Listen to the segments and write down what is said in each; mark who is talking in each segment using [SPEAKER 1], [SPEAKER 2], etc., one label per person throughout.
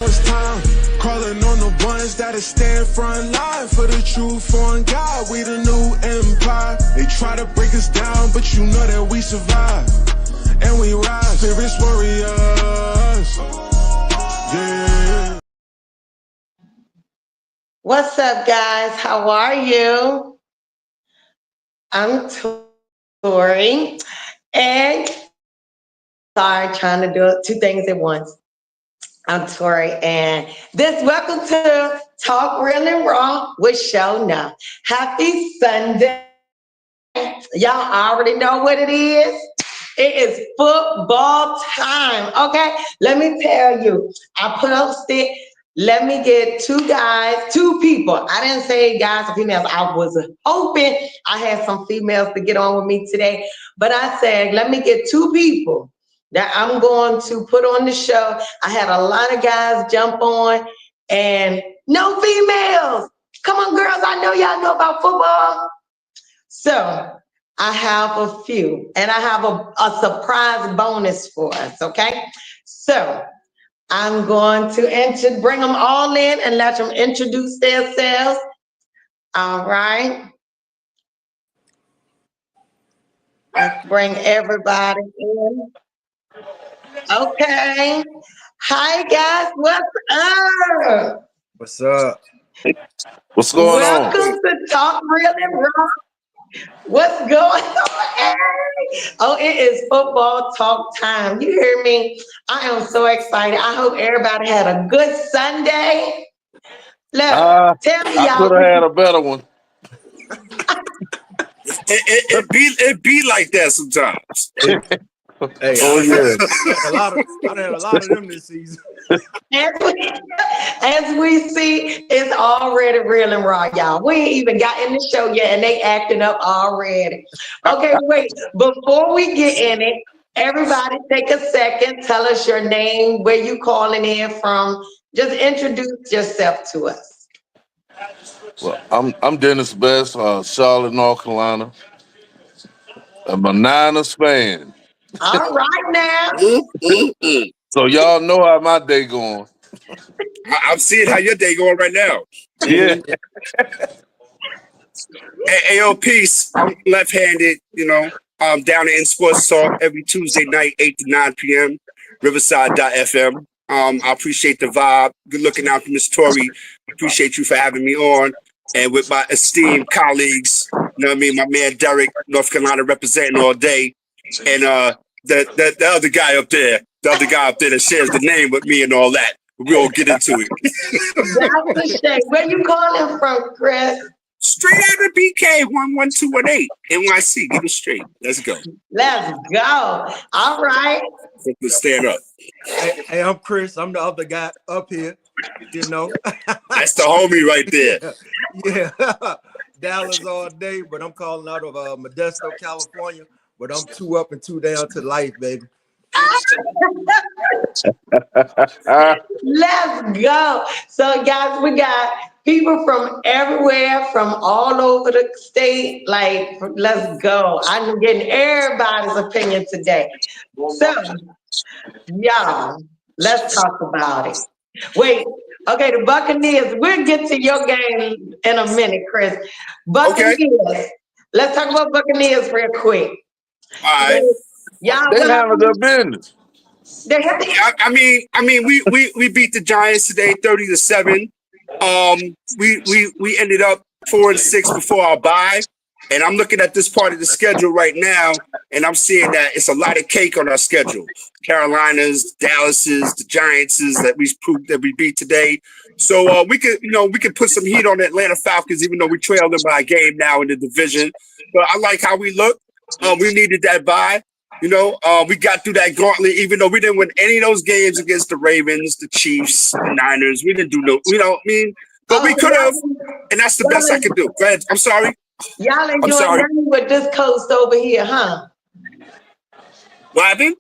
[SPEAKER 1] First time calling on the ones that stand front line for the truth on God. We the new empire. They try to break us down, but you know that we survive and we rise. Spirits warriors. Yeah.
[SPEAKER 2] What's up, guys? How are you? I'm Tori, and sorry, trying to do two things at once. I'm Tori, and welcome to Talk Real and Raw with Sho'Nuff. Happy Sunday. Y'all already know what it is. It is football time, okay? Let me tell you, I posted, let me get two people. I didn't say guys or females. I was hoping I had some females to get on with me today, but I said, let me get two people that I'm going to put on the show. I had a lot of guys jump on and no females. Come on, girls, I know y'all know about football. So I have a few, and I have a surprise bonus for us, okay? So I'm going to bring them all in and let them introduce themselves. All right. Let's bring everybody in. Okay. Hi, guys. What's up?
[SPEAKER 3] What's up?
[SPEAKER 4] What's going on?
[SPEAKER 2] Welcome to Talk Real and Raw. What's going on? Oh, it is football talk time. You hear me? I am so excited. I hope everybody had a good Sunday. Look, tell me, y'all.
[SPEAKER 4] I could have had a better one.
[SPEAKER 3] It be like that sometimes. Hey,
[SPEAKER 4] oh yeah,
[SPEAKER 3] I had a lot of them this season.
[SPEAKER 2] As we see, it's already real and raw, y'all. We ain't even got in the show yet, and they acting up already. Okay, wait. Before we get in it, everybody take a second. Tell us your name, where you calling in from. Just introduce yourself to us.
[SPEAKER 4] well, I'm Dennis Best, Charlotte, North Carolina. I'm a Niners fan.
[SPEAKER 2] All right now.
[SPEAKER 4] So y'all know how my day going.
[SPEAKER 3] I'm seeing how your day going right now.
[SPEAKER 4] Yeah.
[SPEAKER 3] Hey, peace. I'm left-handed, I'm down in Sports Talk every Tuesday night, 8 to 9 p.m., Riverside.fm. I appreciate the vibe. Good looking out for Miss Tori. Appreciate you for having me on. And with my esteemed colleagues, my man Derek, North Carolina representing all day. And the other guy up there, that shares the name with me and all that. We'll get into it.
[SPEAKER 2] That's a shame. Where you calling from, Chris?
[SPEAKER 3] Straight out of BK 11218 NYC. Give it straight. Let's go.
[SPEAKER 2] Let's go. All right.
[SPEAKER 3] Let's stand up.
[SPEAKER 5] Hey, I'm Chris. I'm the other guy up here.
[SPEAKER 3] That's the homie right there.
[SPEAKER 5] Yeah. Dallas all day, but I'm calling out of Modesto, California. But I'm 2 up and 2 down to life, baby.
[SPEAKER 2] Let's go. So, guys, we got people from everywhere, from all over the state. Like, let's go. I'm getting everybody's opinion today. So, y'all, let's talk about it. Wait. Okay, the Buccaneers. We'll get to your game in a minute, Chris. Buccaneers. Okay. Let's talk about Buccaneers real quick.
[SPEAKER 3] All right.
[SPEAKER 2] Y'all,
[SPEAKER 4] they handle their business.
[SPEAKER 3] I mean, we beat the Giants today, 30-7. We ended up 4-6 before our bye, and I'm looking at this part of the schedule right now, and I'm seeing that it's a lot of cake on our schedule. Carolinas, Dallases, the Giantses that we beat today. So we could put some heat on the Atlanta Falcons, even though we trail them by a game now in the division. But I like how we look. We needed that bye. We got through that gauntlet, even though we didn't win any of those games against the Ravens, the Chiefs, the Niners. We didn't do but we could have, and that's the best I could do. Go ahead. I'm sorry.
[SPEAKER 2] Y'all ain't doing nothing with this coast over here, huh?
[SPEAKER 3] What happened?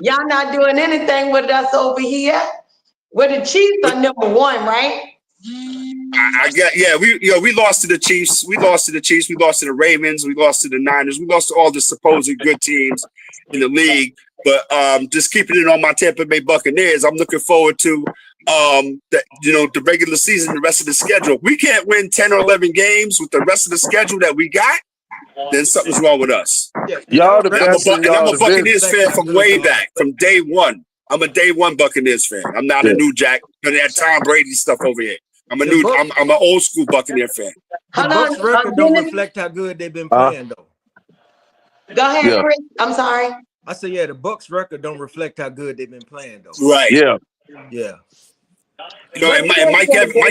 [SPEAKER 2] Y'all not doing anything with us over here. Well, the Chiefs are number one, right?
[SPEAKER 3] We lost to the Chiefs. We lost to the Ravens. We lost to the Niners. We lost to all the supposed good teams in the league. But just keeping it on my Tampa Bay Buccaneers, I'm looking forward to the regular season, the rest of the schedule. We can't win 10 or 11 games with the rest of the schedule that we got, then something's wrong with us.
[SPEAKER 4] Y'all the
[SPEAKER 3] And
[SPEAKER 4] best in
[SPEAKER 3] I'm
[SPEAKER 4] y'all
[SPEAKER 3] a Buccaneers
[SPEAKER 4] division.
[SPEAKER 3] fan from way back, from day one. I'm a day one Buccaneers fan. I'm not a new jack. That Tom Brady stuff over here. I'm an old school Buccaneer fan.
[SPEAKER 5] The Bucks record don't reflect how good they've been playing though.
[SPEAKER 2] Go ahead, Chris. I'm sorry.
[SPEAKER 5] I say, yeah, the Bucks record don't reflect how good they've been playing though.
[SPEAKER 3] Right.
[SPEAKER 4] Yeah.
[SPEAKER 5] Yeah.
[SPEAKER 3] And Mike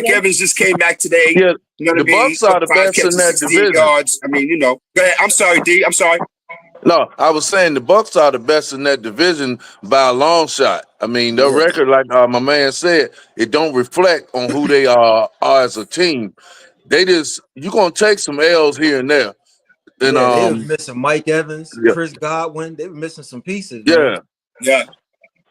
[SPEAKER 3] Evans just came back today.
[SPEAKER 4] Yeah.
[SPEAKER 3] You know
[SPEAKER 4] The Bucks are the best in that division.
[SPEAKER 3] Yards. I mean, go ahead. I'm sorry, D. I'm sorry.
[SPEAKER 4] No, I was saying the Bucks are the best in that division by a long shot. I mean, their record, like my man said, it don't reflect on who they are as a team. You're gonna take some L's here and there. And
[SPEAKER 5] they were missing Mike Evans, Chris Godwin. They were missing some pieces.
[SPEAKER 4] Yeah.
[SPEAKER 3] Yeah.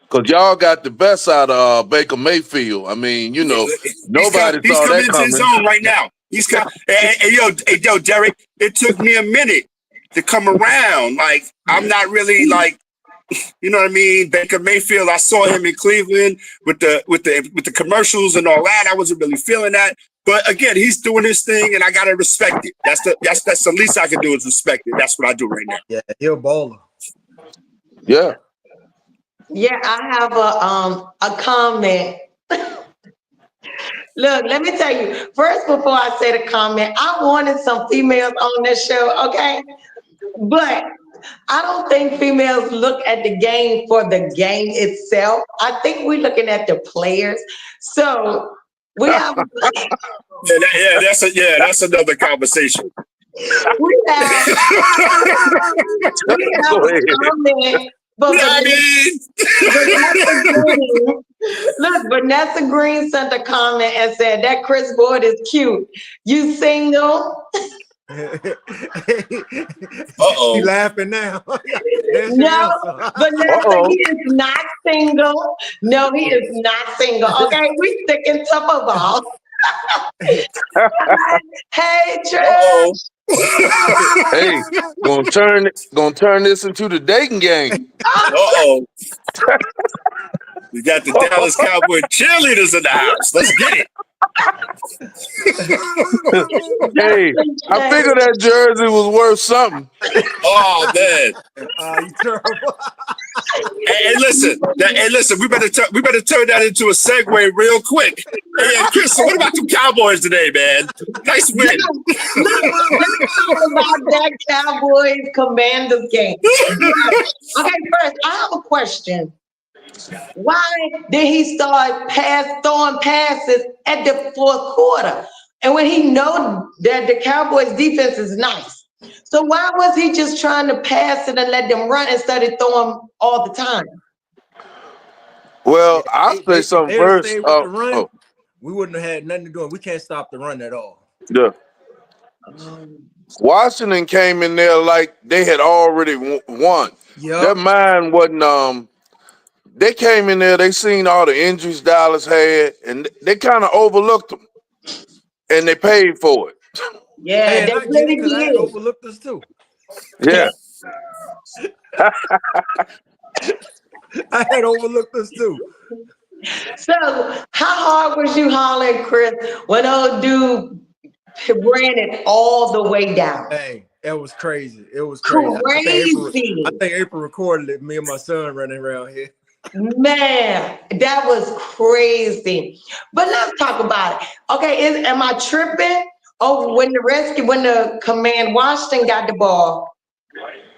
[SPEAKER 4] Because y'all got the best out of Baker Mayfield. I mean, nobody saw that coming. He's coming into his own right now. He's coming. Yo, Derek, it took me a minute to come around. Like, I'm not really like, you know what I mean? Baker Mayfield, I saw him in Cleveland with the commercials and all that. I wasn't really feeling that. But again, he's doing his thing, and I gotta respect it. That's the least I can do is respect it. That's what I do right now.
[SPEAKER 5] Yeah, he'll baller.
[SPEAKER 4] Yeah.
[SPEAKER 2] Yeah, I have a comment. Look, let me tell you. First, before I say the comment, I wanted some females on this show, okay? But I don't think females look at the game for the game itself. I think we're looking at the players. So we have
[SPEAKER 3] that's another conversation.
[SPEAKER 2] we have a comment. But Vanessa Green sent a comment and said that Chris Boyd is cute. You single?
[SPEAKER 5] She laughing now.
[SPEAKER 2] No, Vanessa, he is not single. No, he is not single. Okay, we sticking to football. Hey, Trish.
[SPEAKER 4] Hey, gonna turn this into the dating game.
[SPEAKER 3] We got the Dallas Cowboy cheerleaders in the house. Let's get it.
[SPEAKER 4] Hey, I figured that jersey was worth something.
[SPEAKER 3] Oh man!
[SPEAKER 5] You terrible.
[SPEAKER 3] Hey, listen. We better turn that into a segue real quick. Hey, Chris, what about the Cowboys today, man? Nice win.
[SPEAKER 2] Let's talk about that Cowboys Commanders game. Okay, first, I have a question. Why did he start throwing passes at the fourth quarter? And when he know that the Cowboys defense is nice. So why was he just trying to pass it and let them run instead of throwing all the time?
[SPEAKER 4] Well, I'll say something first.
[SPEAKER 5] We wouldn't have had nothing to do. We can't stop the run at all.
[SPEAKER 4] Yeah. Washington came in there like they had already won.
[SPEAKER 5] Yeah.
[SPEAKER 4] Their mind wasn't they came in there, they seen all the injuries Dallas had, and they kind of overlooked them. And they paid for it.
[SPEAKER 2] Yeah,
[SPEAKER 5] they really did. I overlooked us too.
[SPEAKER 4] Yeah.
[SPEAKER 5] I had overlooked us too.
[SPEAKER 2] So how hard was you hollering, Chris, when old dude ran it all the way down?
[SPEAKER 5] Hey, it was crazy. It was crazy. I think April recorded it, me and my son running around here.
[SPEAKER 2] Man, that was crazy. But let's talk about it. Okay, am I tripping? Oh, when the command Washington got the ball,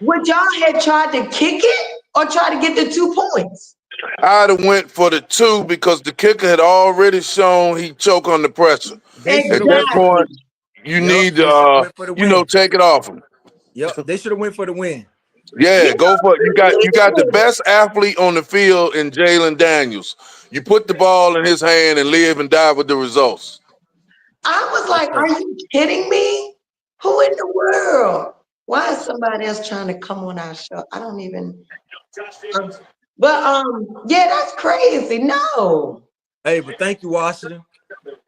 [SPEAKER 2] would y'all had tried to kick it or try to get the 2 points?
[SPEAKER 4] I'd have went for the 2 because the kicker had already shown he choked on the pressure.
[SPEAKER 2] Exactly.
[SPEAKER 4] At that point, you need to, take it off him.
[SPEAKER 5] Yep, they should have went for the win.
[SPEAKER 4] Yeah, go for it. You got the best athlete on the field in Jalen Daniels. You put the ball in his hand and live and die with the results.
[SPEAKER 2] I was like, are you kidding me? Who in the world? Why is somebody else trying to come on our show? I don't even. But yeah, that's crazy. No.
[SPEAKER 5] Hey, but thank you, Washington.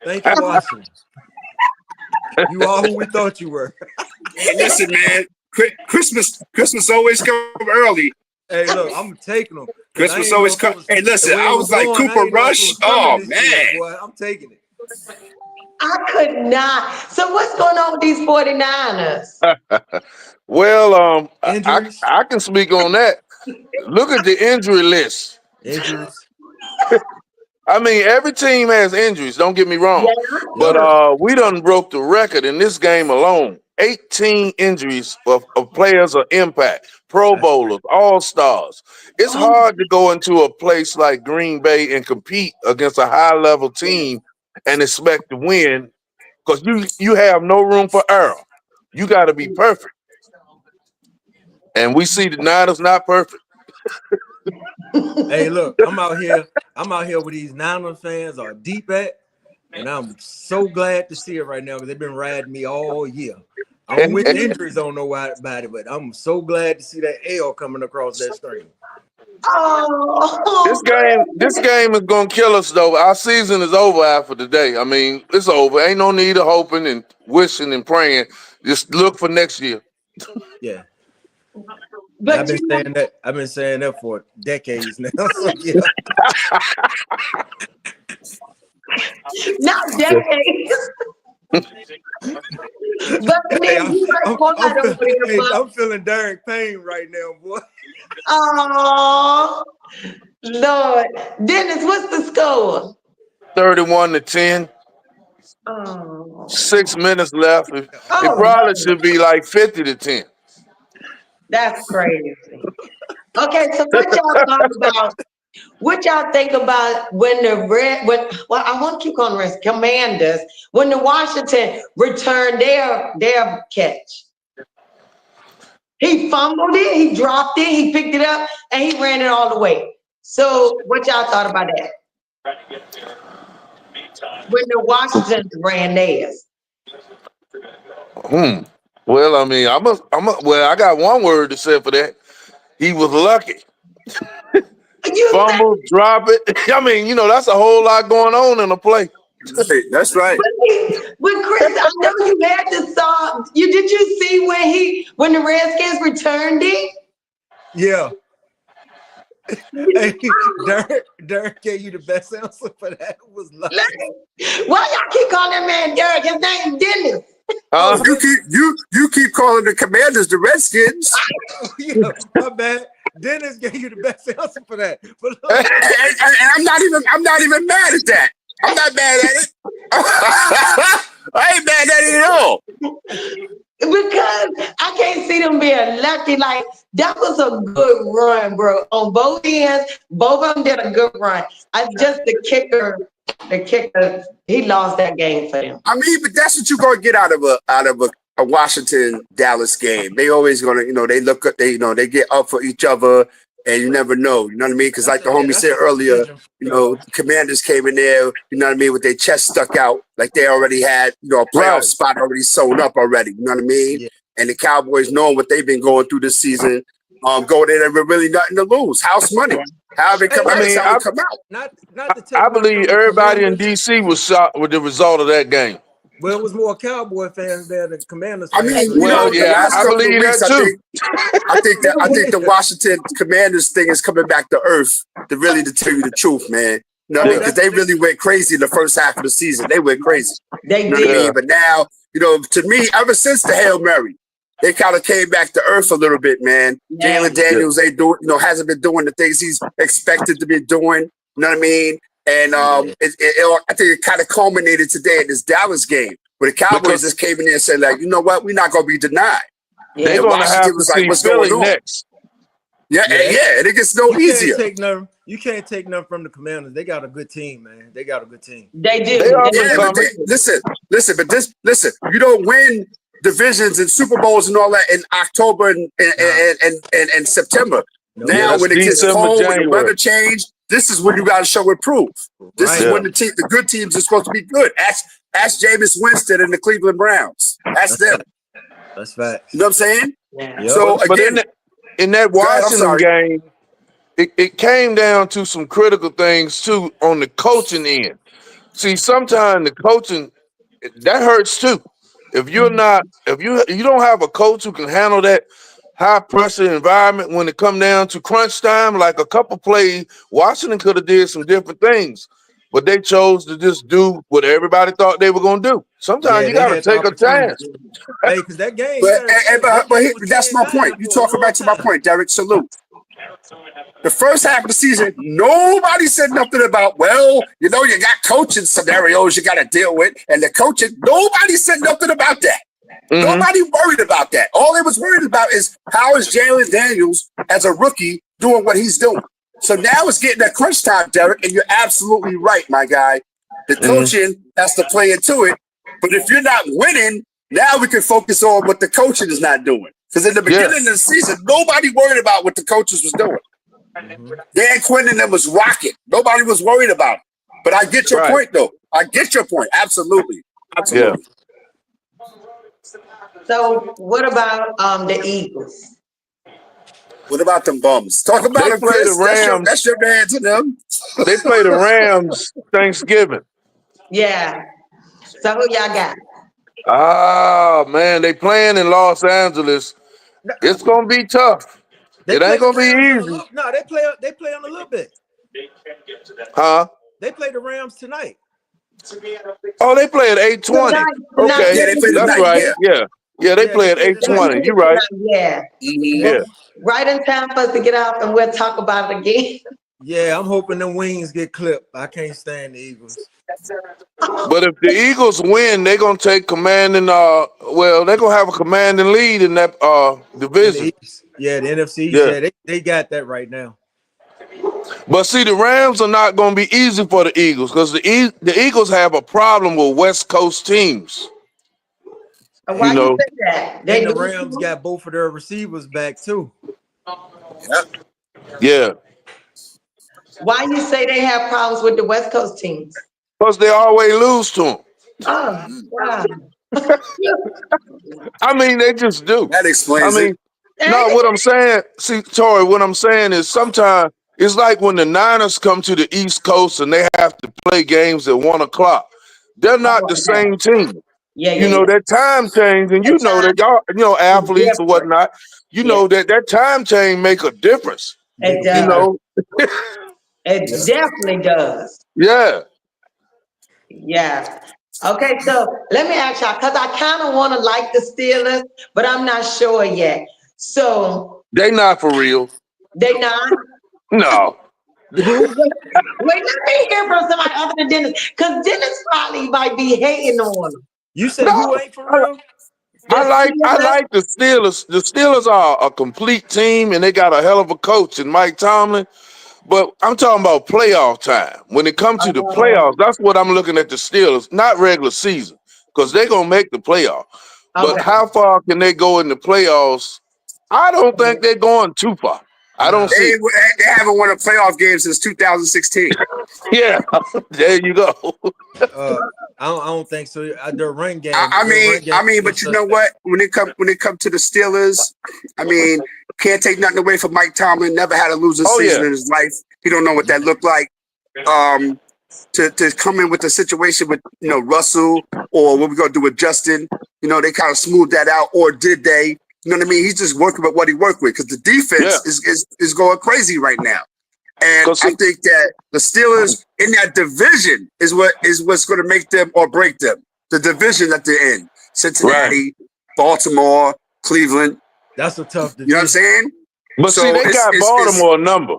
[SPEAKER 5] Thank you, Washington. You are who we thought you were.
[SPEAKER 3] Hey, listen, man. Christmas always come early.
[SPEAKER 5] Hey, look, I'm taking them.
[SPEAKER 3] Christmas always comes. Hey, listen, I was like Cooper Rush. Oh man,
[SPEAKER 5] boy, I'm taking it.
[SPEAKER 2] I could not. So what's going on with these 49ers?
[SPEAKER 4] Well,
[SPEAKER 5] Injuries.
[SPEAKER 4] I can speak on that. Look at the injury list.
[SPEAKER 5] Injuries.
[SPEAKER 4] I mean, every team has injuries. Don't get me wrong,
[SPEAKER 2] Yeah.
[SPEAKER 4] but we done broke the record in this game alone. 18 injuries of players of impact, Pro Bowlers, All Stars. It's hard to go into a place like Green Bay and compete against a high level team and expect to win because you have no room for error. You got to be perfect, and we see the Niners not perfect.
[SPEAKER 5] Hey, look, I'm out here with these Niners fans are deep at, and I'm so glad to see it right now because they've been riding me all year. I don't wish injuries, don't know why about it, but I'm so glad to see that L coming across that screen.
[SPEAKER 2] Oh,
[SPEAKER 4] This game is gonna kill us though. Our season is over after today. I mean, it's over. Ain't no need of hoping and wishing and praying. Just look for next year.
[SPEAKER 5] Yeah.
[SPEAKER 2] but
[SPEAKER 5] I've been saying that for decades now. So yeah.
[SPEAKER 2] not decades. But
[SPEAKER 5] Hey,
[SPEAKER 2] man, you like quiet over there, Bob.
[SPEAKER 5] I'm feeling Derek Payne right now, boy.
[SPEAKER 2] Oh, Lord. Dennis, what's the score?
[SPEAKER 4] 31-10.
[SPEAKER 2] Oh,
[SPEAKER 4] 6 minutes left. It
[SPEAKER 2] oh,
[SPEAKER 4] probably should be like 50-10.
[SPEAKER 2] that's crazy. Okay, so what y'all thought about? What y'all think about when I want to keep on rest Commanders when the Washington returned their catch? He fumbled it, he dropped it, he picked it up, and he ran it all the way. So what y'all thought about that? When the Washington ran theirs.
[SPEAKER 4] Well, I mean, well, I got one word to say for that. He was lucky. Fumble, drop it. I mean, that's a whole lot going on in a play.
[SPEAKER 3] That's right.
[SPEAKER 2] But Chris, I know you had to saw. Did you see when the Redskins returned it?
[SPEAKER 5] Yeah. Hey, Derek gave you the best answer for that. It was lucky.
[SPEAKER 2] Why y'all keep calling that man Derek? His name Dennis.
[SPEAKER 3] You keep calling the Commanders the Redskins.
[SPEAKER 5] Yeah, my bad. Dennis gave you the best answer for that. But look,
[SPEAKER 3] and I'm not even mad at that. I'm not mad at it. I ain't mad at it at all.
[SPEAKER 2] Because I can't see them being lucky. Like, that was a good run, bro. On both ends, both of them did a good run. Just the kicker, he lost that game for them.
[SPEAKER 3] I mean, but that's what you're gonna get out of a Washington Dallas game. They always gonna, they look up, they get up for each other, and you never know. You know what I mean? Because like the homie said earlier, Commanders came in there, you know what I mean, with their chest stuck out, like they already had, a playoff spot already sewn up already. You know what I mean? Yeah. And the Cowboys, knowing what they've been going through this season, go there with really nothing to lose. House money. However it come out.
[SPEAKER 4] I believe everybody in DC was shocked with the result of that game.
[SPEAKER 5] Well, it was more Cowboy fans there than Commanders
[SPEAKER 3] fans. I mean, I believe that too. I think the Washington Commanders thing is coming back to earth to tell you the truth, man. You know what I mean? Because they really went crazy in the first half of the season. They went crazy.
[SPEAKER 2] They did.
[SPEAKER 3] What I mean? But now, to me, ever since the Hail Mary, they kind of came back to earth a little bit, man. Yeah. Jalen Daniels, hasn't been doing the things he's expected to be doing. You know what I mean? And I think it kind of culminated today in this Dallas game, where the Cowboys just came in there and said, like, you know what, we're not going to be denied.
[SPEAKER 4] Yeah. They're going to have to see Philly next.
[SPEAKER 3] Yeah, and it gets no easier.
[SPEAKER 5] You can't take none from the Commanders. They got a good team, man. They got a good team.
[SPEAKER 2] They do.
[SPEAKER 3] Listen. You don't win divisions and Super Bowls and all that in October and September. Now, when it gets cold, when the weather changed, this is when you got to show and prove. This is when the good teams are supposed to be good. Ask Jameis Winston and the Cleveland Browns. That's them.
[SPEAKER 5] That's facts.
[SPEAKER 3] You know what I'm saying?
[SPEAKER 5] Yeah.
[SPEAKER 3] So again,
[SPEAKER 4] in that Washington game, it came down to some critical things too on the coaching end. See, sometimes the coaching that hurts too. If you're not, if you don't have a coach who can handle that high pressure environment when it come down to crunch time. Like a couple plays, Washington could have did some different things, but they chose to just do what everybody thought they were gonna do. Sometimes
[SPEAKER 5] Yeah,
[SPEAKER 4] you
[SPEAKER 5] they
[SPEAKER 4] got to
[SPEAKER 5] had the
[SPEAKER 4] take a chance.
[SPEAKER 5] opportunity. Hey, because that game, you
[SPEAKER 3] But,
[SPEAKER 5] gotta admit, that game was
[SPEAKER 3] that's my
[SPEAKER 5] 10-9
[SPEAKER 3] point. You
[SPEAKER 5] for a
[SPEAKER 3] talking
[SPEAKER 5] long
[SPEAKER 3] back to my
[SPEAKER 5] time.
[SPEAKER 3] point, Derek. Salute. The first half of the season, nobody said nothing about, well, you know, you got coaching scenarios you got to deal with. And the coaching, nobody said nothing about that. Nobody worried about that. All they was worried about is how is Jalen Daniels as a rookie doing what he's doing. So now it's getting that crunch time, Derek, and you're absolutely right, my guy. The coaching has to play into it. But if you're not winning, now we can focus on what the coaching is not doing. Because in the beginning of the season, nobody worried about what the coaches was doing. Dan Quinn and them was rocking. Nobody was worried about it. But I get your point, though. I get your point. Absolutely. Absolutely.
[SPEAKER 2] So what about the Eagles?
[SPEAKER 3] What about them bums? Talk about
[SPEAKER 4] They
[SPEAKER 3] them,
[SPEAKER 4] play the
[SPEAKER 3] Chris.
[SPEAKER 4] Rams.
[SPEAKER 3] That's your man to them.
[SPEAKER 4] They play the Rams Thanksgiving.
[SPEAKER 2] Yeah. So who y'all got?
[SPEAKER 4] Ah, man, they playing in Los Angeles. It's gonna be tough.
[SPEAKER 5] They
[SPEAKER 4] It ain't
[SPEAKER 5] play the
[SPEAKER 4] gonna be
[SPEAKER 5] Rams in a
[SPEAKER 4] easy.
[SPEAKER 5] little. No, they play on a little bit.
[SPEAKER 4] Huh?
[SPEAKER 5] They play the Rams tonight.
[SPEAKER 4] Oh, they play at 8:20.
[SPEAKER 2] Tonight,
[SPEAKER 4] Okay,
[SPEAKER 3] Yeah, they play
[SPEAKER 4] that's
[SPEAKER 3] tonight.
[SPEAKER 4] right.
[SPEAKER 3] Yeah.
[SPEAKER 4] Yeah, they
[SPEAKER 5] Yeah,
[SPEAKER 4] play
[SPEAKER 5] they
[SPEAKER 4] at
[SPEAKER 5] play tonight.
[SPEAKER 4] 8:20. You're right.
[SPEAKER 2] Yeah.
[SPEAKER 4] Yeah.
[SPEAKER 2] Right in time for us to get off and we'll talk about it again.
[SPEAKER 5] Yeah, I'm hoping them wings get clipped. I can't stand the Eagles.
[SPEAKER 4] But if the Eagles win, they're gonna take commanding. Well, they're gonna have a commanding lead in that
[SPEAKER 5] In
[SPEAKER 4] division.
[SPEAKER 5] the East. Yeah, the NFC East.
[SPEAKER 4] Yeah.
[SPEAKER 5] Yeah, they got that right now.
[SPEAKER 4] But see, the Rams are not gonna be easy for the Eagles because the Eagles have a problem with West Coast teams.
[SPEAKER 2] Why you say that? They
[SPEAKER 5] And the
[SPEAKER 2] do.
[SPEAKER 5] Rams got both of their receivers back too.
[SPEAKER 4] Yeah.
[SPEAKER 2] Why you say they have problems with the West Coast teams?
[SPEAKER 4] Because they always lose to them.
[SPEAKER 2] Oh, wow.
[SPEAKER 4] I mean, they just do.
[SPEAKER 3] That explains
[SPEAKER 4] I mean,
[SPEAKER 3] it.
[SPEAKER 4] no, what I'm saying, see, Tori, what I'm saying is sometimes it's like when the Niners come to the East Coast and they have to play games at 1 o'clock. They're not the same team.
[SPEAKER 2] Yeah,
[SPEAKER 4] You know, that time change, and you know that y'all, athletes or whatnot, you know that time change make a difference.
[SPEAKER 2] It does.
[SPEAKER 4] You know?
[SPEAKER 2] It definitely does.
[SPEAKER 4] Yeah.
[SPEAKER 2] Yeah. Okay, so let me ask y'all, because I kind of want to like the Steelers, but I'm not sure yet. So
[SPEAKER 4] They not for real.
[SPEAKER 2] they not?
[SPEAKER 4] No.
[SPEAKER 2] Wait, let me hear from somebody other than Dennis, because Dennis probably might be hating on them.
[SPEAKER 5] You said who ain't for real?
[SPEAKER 4] I like the Steelers. The Steelers are a complete team, and they got a hell of a coach in Mike Tomlin. But I'm talking about playoff time. When it comes to the playoffs, that's what I'm looking at the Steelers, not regular season, because they're going to make the playoff. But how far can they go in the playoffs? I don't think they're going too far. I don't see.
[SPEAKER 3] They haven't won a playoff game since 2016.
[SPEAKER 4] Yeah, there you go.
[SPEAKER 5] I don't think so. Their run game.
[SPEAKER 3] I mean, but you know what? When it come to the Steelers, I mean, can't take nothing away from Mike Tomlin. Never had a losing season in his life. He don't know what that looked like. To come in with a situation with Russell, or what we gonna do with Justin? They kind of smoothed that out, or did they? You know what I mean? He's just working with what he worked with, because the defense is going crazy right now. And I think that the Steelers in that division is what's going to make them or break them. The division that they're in: Cincinnati, Baltimore, Cleveland.
[SPEAKER 5] That's a tough division.
[SPEAKER 3] You know what I'm saying?
[SPEAKER 4] But see, they got Baltimore a number.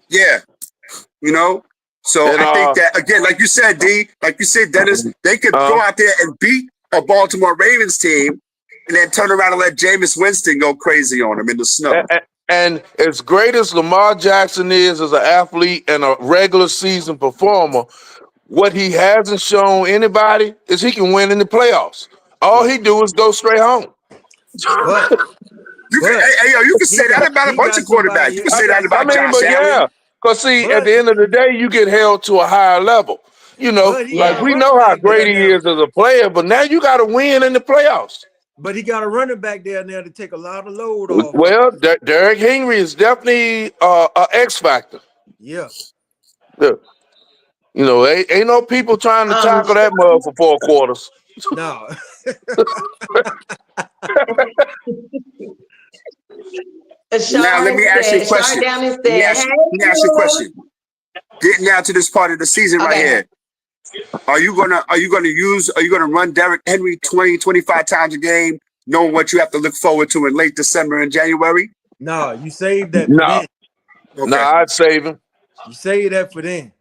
[SPEAKER 3] Yeah, So I think that, again, like you said, Dennis, they could go out there and beat a Baltimore Ravens team, and then turn around and let Jameis Winston go crazy on them in the snow.
[SPEAKER 4] And as great as Lamar Jackson is as an athlete and a regular season performer, what he hasn't shown anybody is he can win in the playoffs. All he do is go straight home.
[SPEAKER 5] But
[SPEAKER 3] you can say that about a bunch of quarterbacks. You can say that about Josh Allen.
[SPEAKER 4] Because see, at the end of the day, you get held to a higher level. We know how great he is as a player, but now you got to win in the playoffs.
[SPEAKER 5] But he got a running back there now to take a lot of load off.
[SPEAKER 4] Well, Derrick Henry is definitely an X factor.
[SPEAKER 5] Yeah.
[SPEAKER 4] Ain't no people trying to tackle that mug for 4 quarters.
[SPEAKER 5] No.
[SPEAKER 3] Now let me ask you a question. Let me ask you a question. Getting down to this part of the season right here. Are you gonna run Derrick Henry 20, 25 times a game, knowing what you have to look forward to in late December and January?
[SPEAKER 5] No, you save that for then.
[SPEAKER 4] Okay. No, I'd save him.
[SPEAKER 5] You save that for then.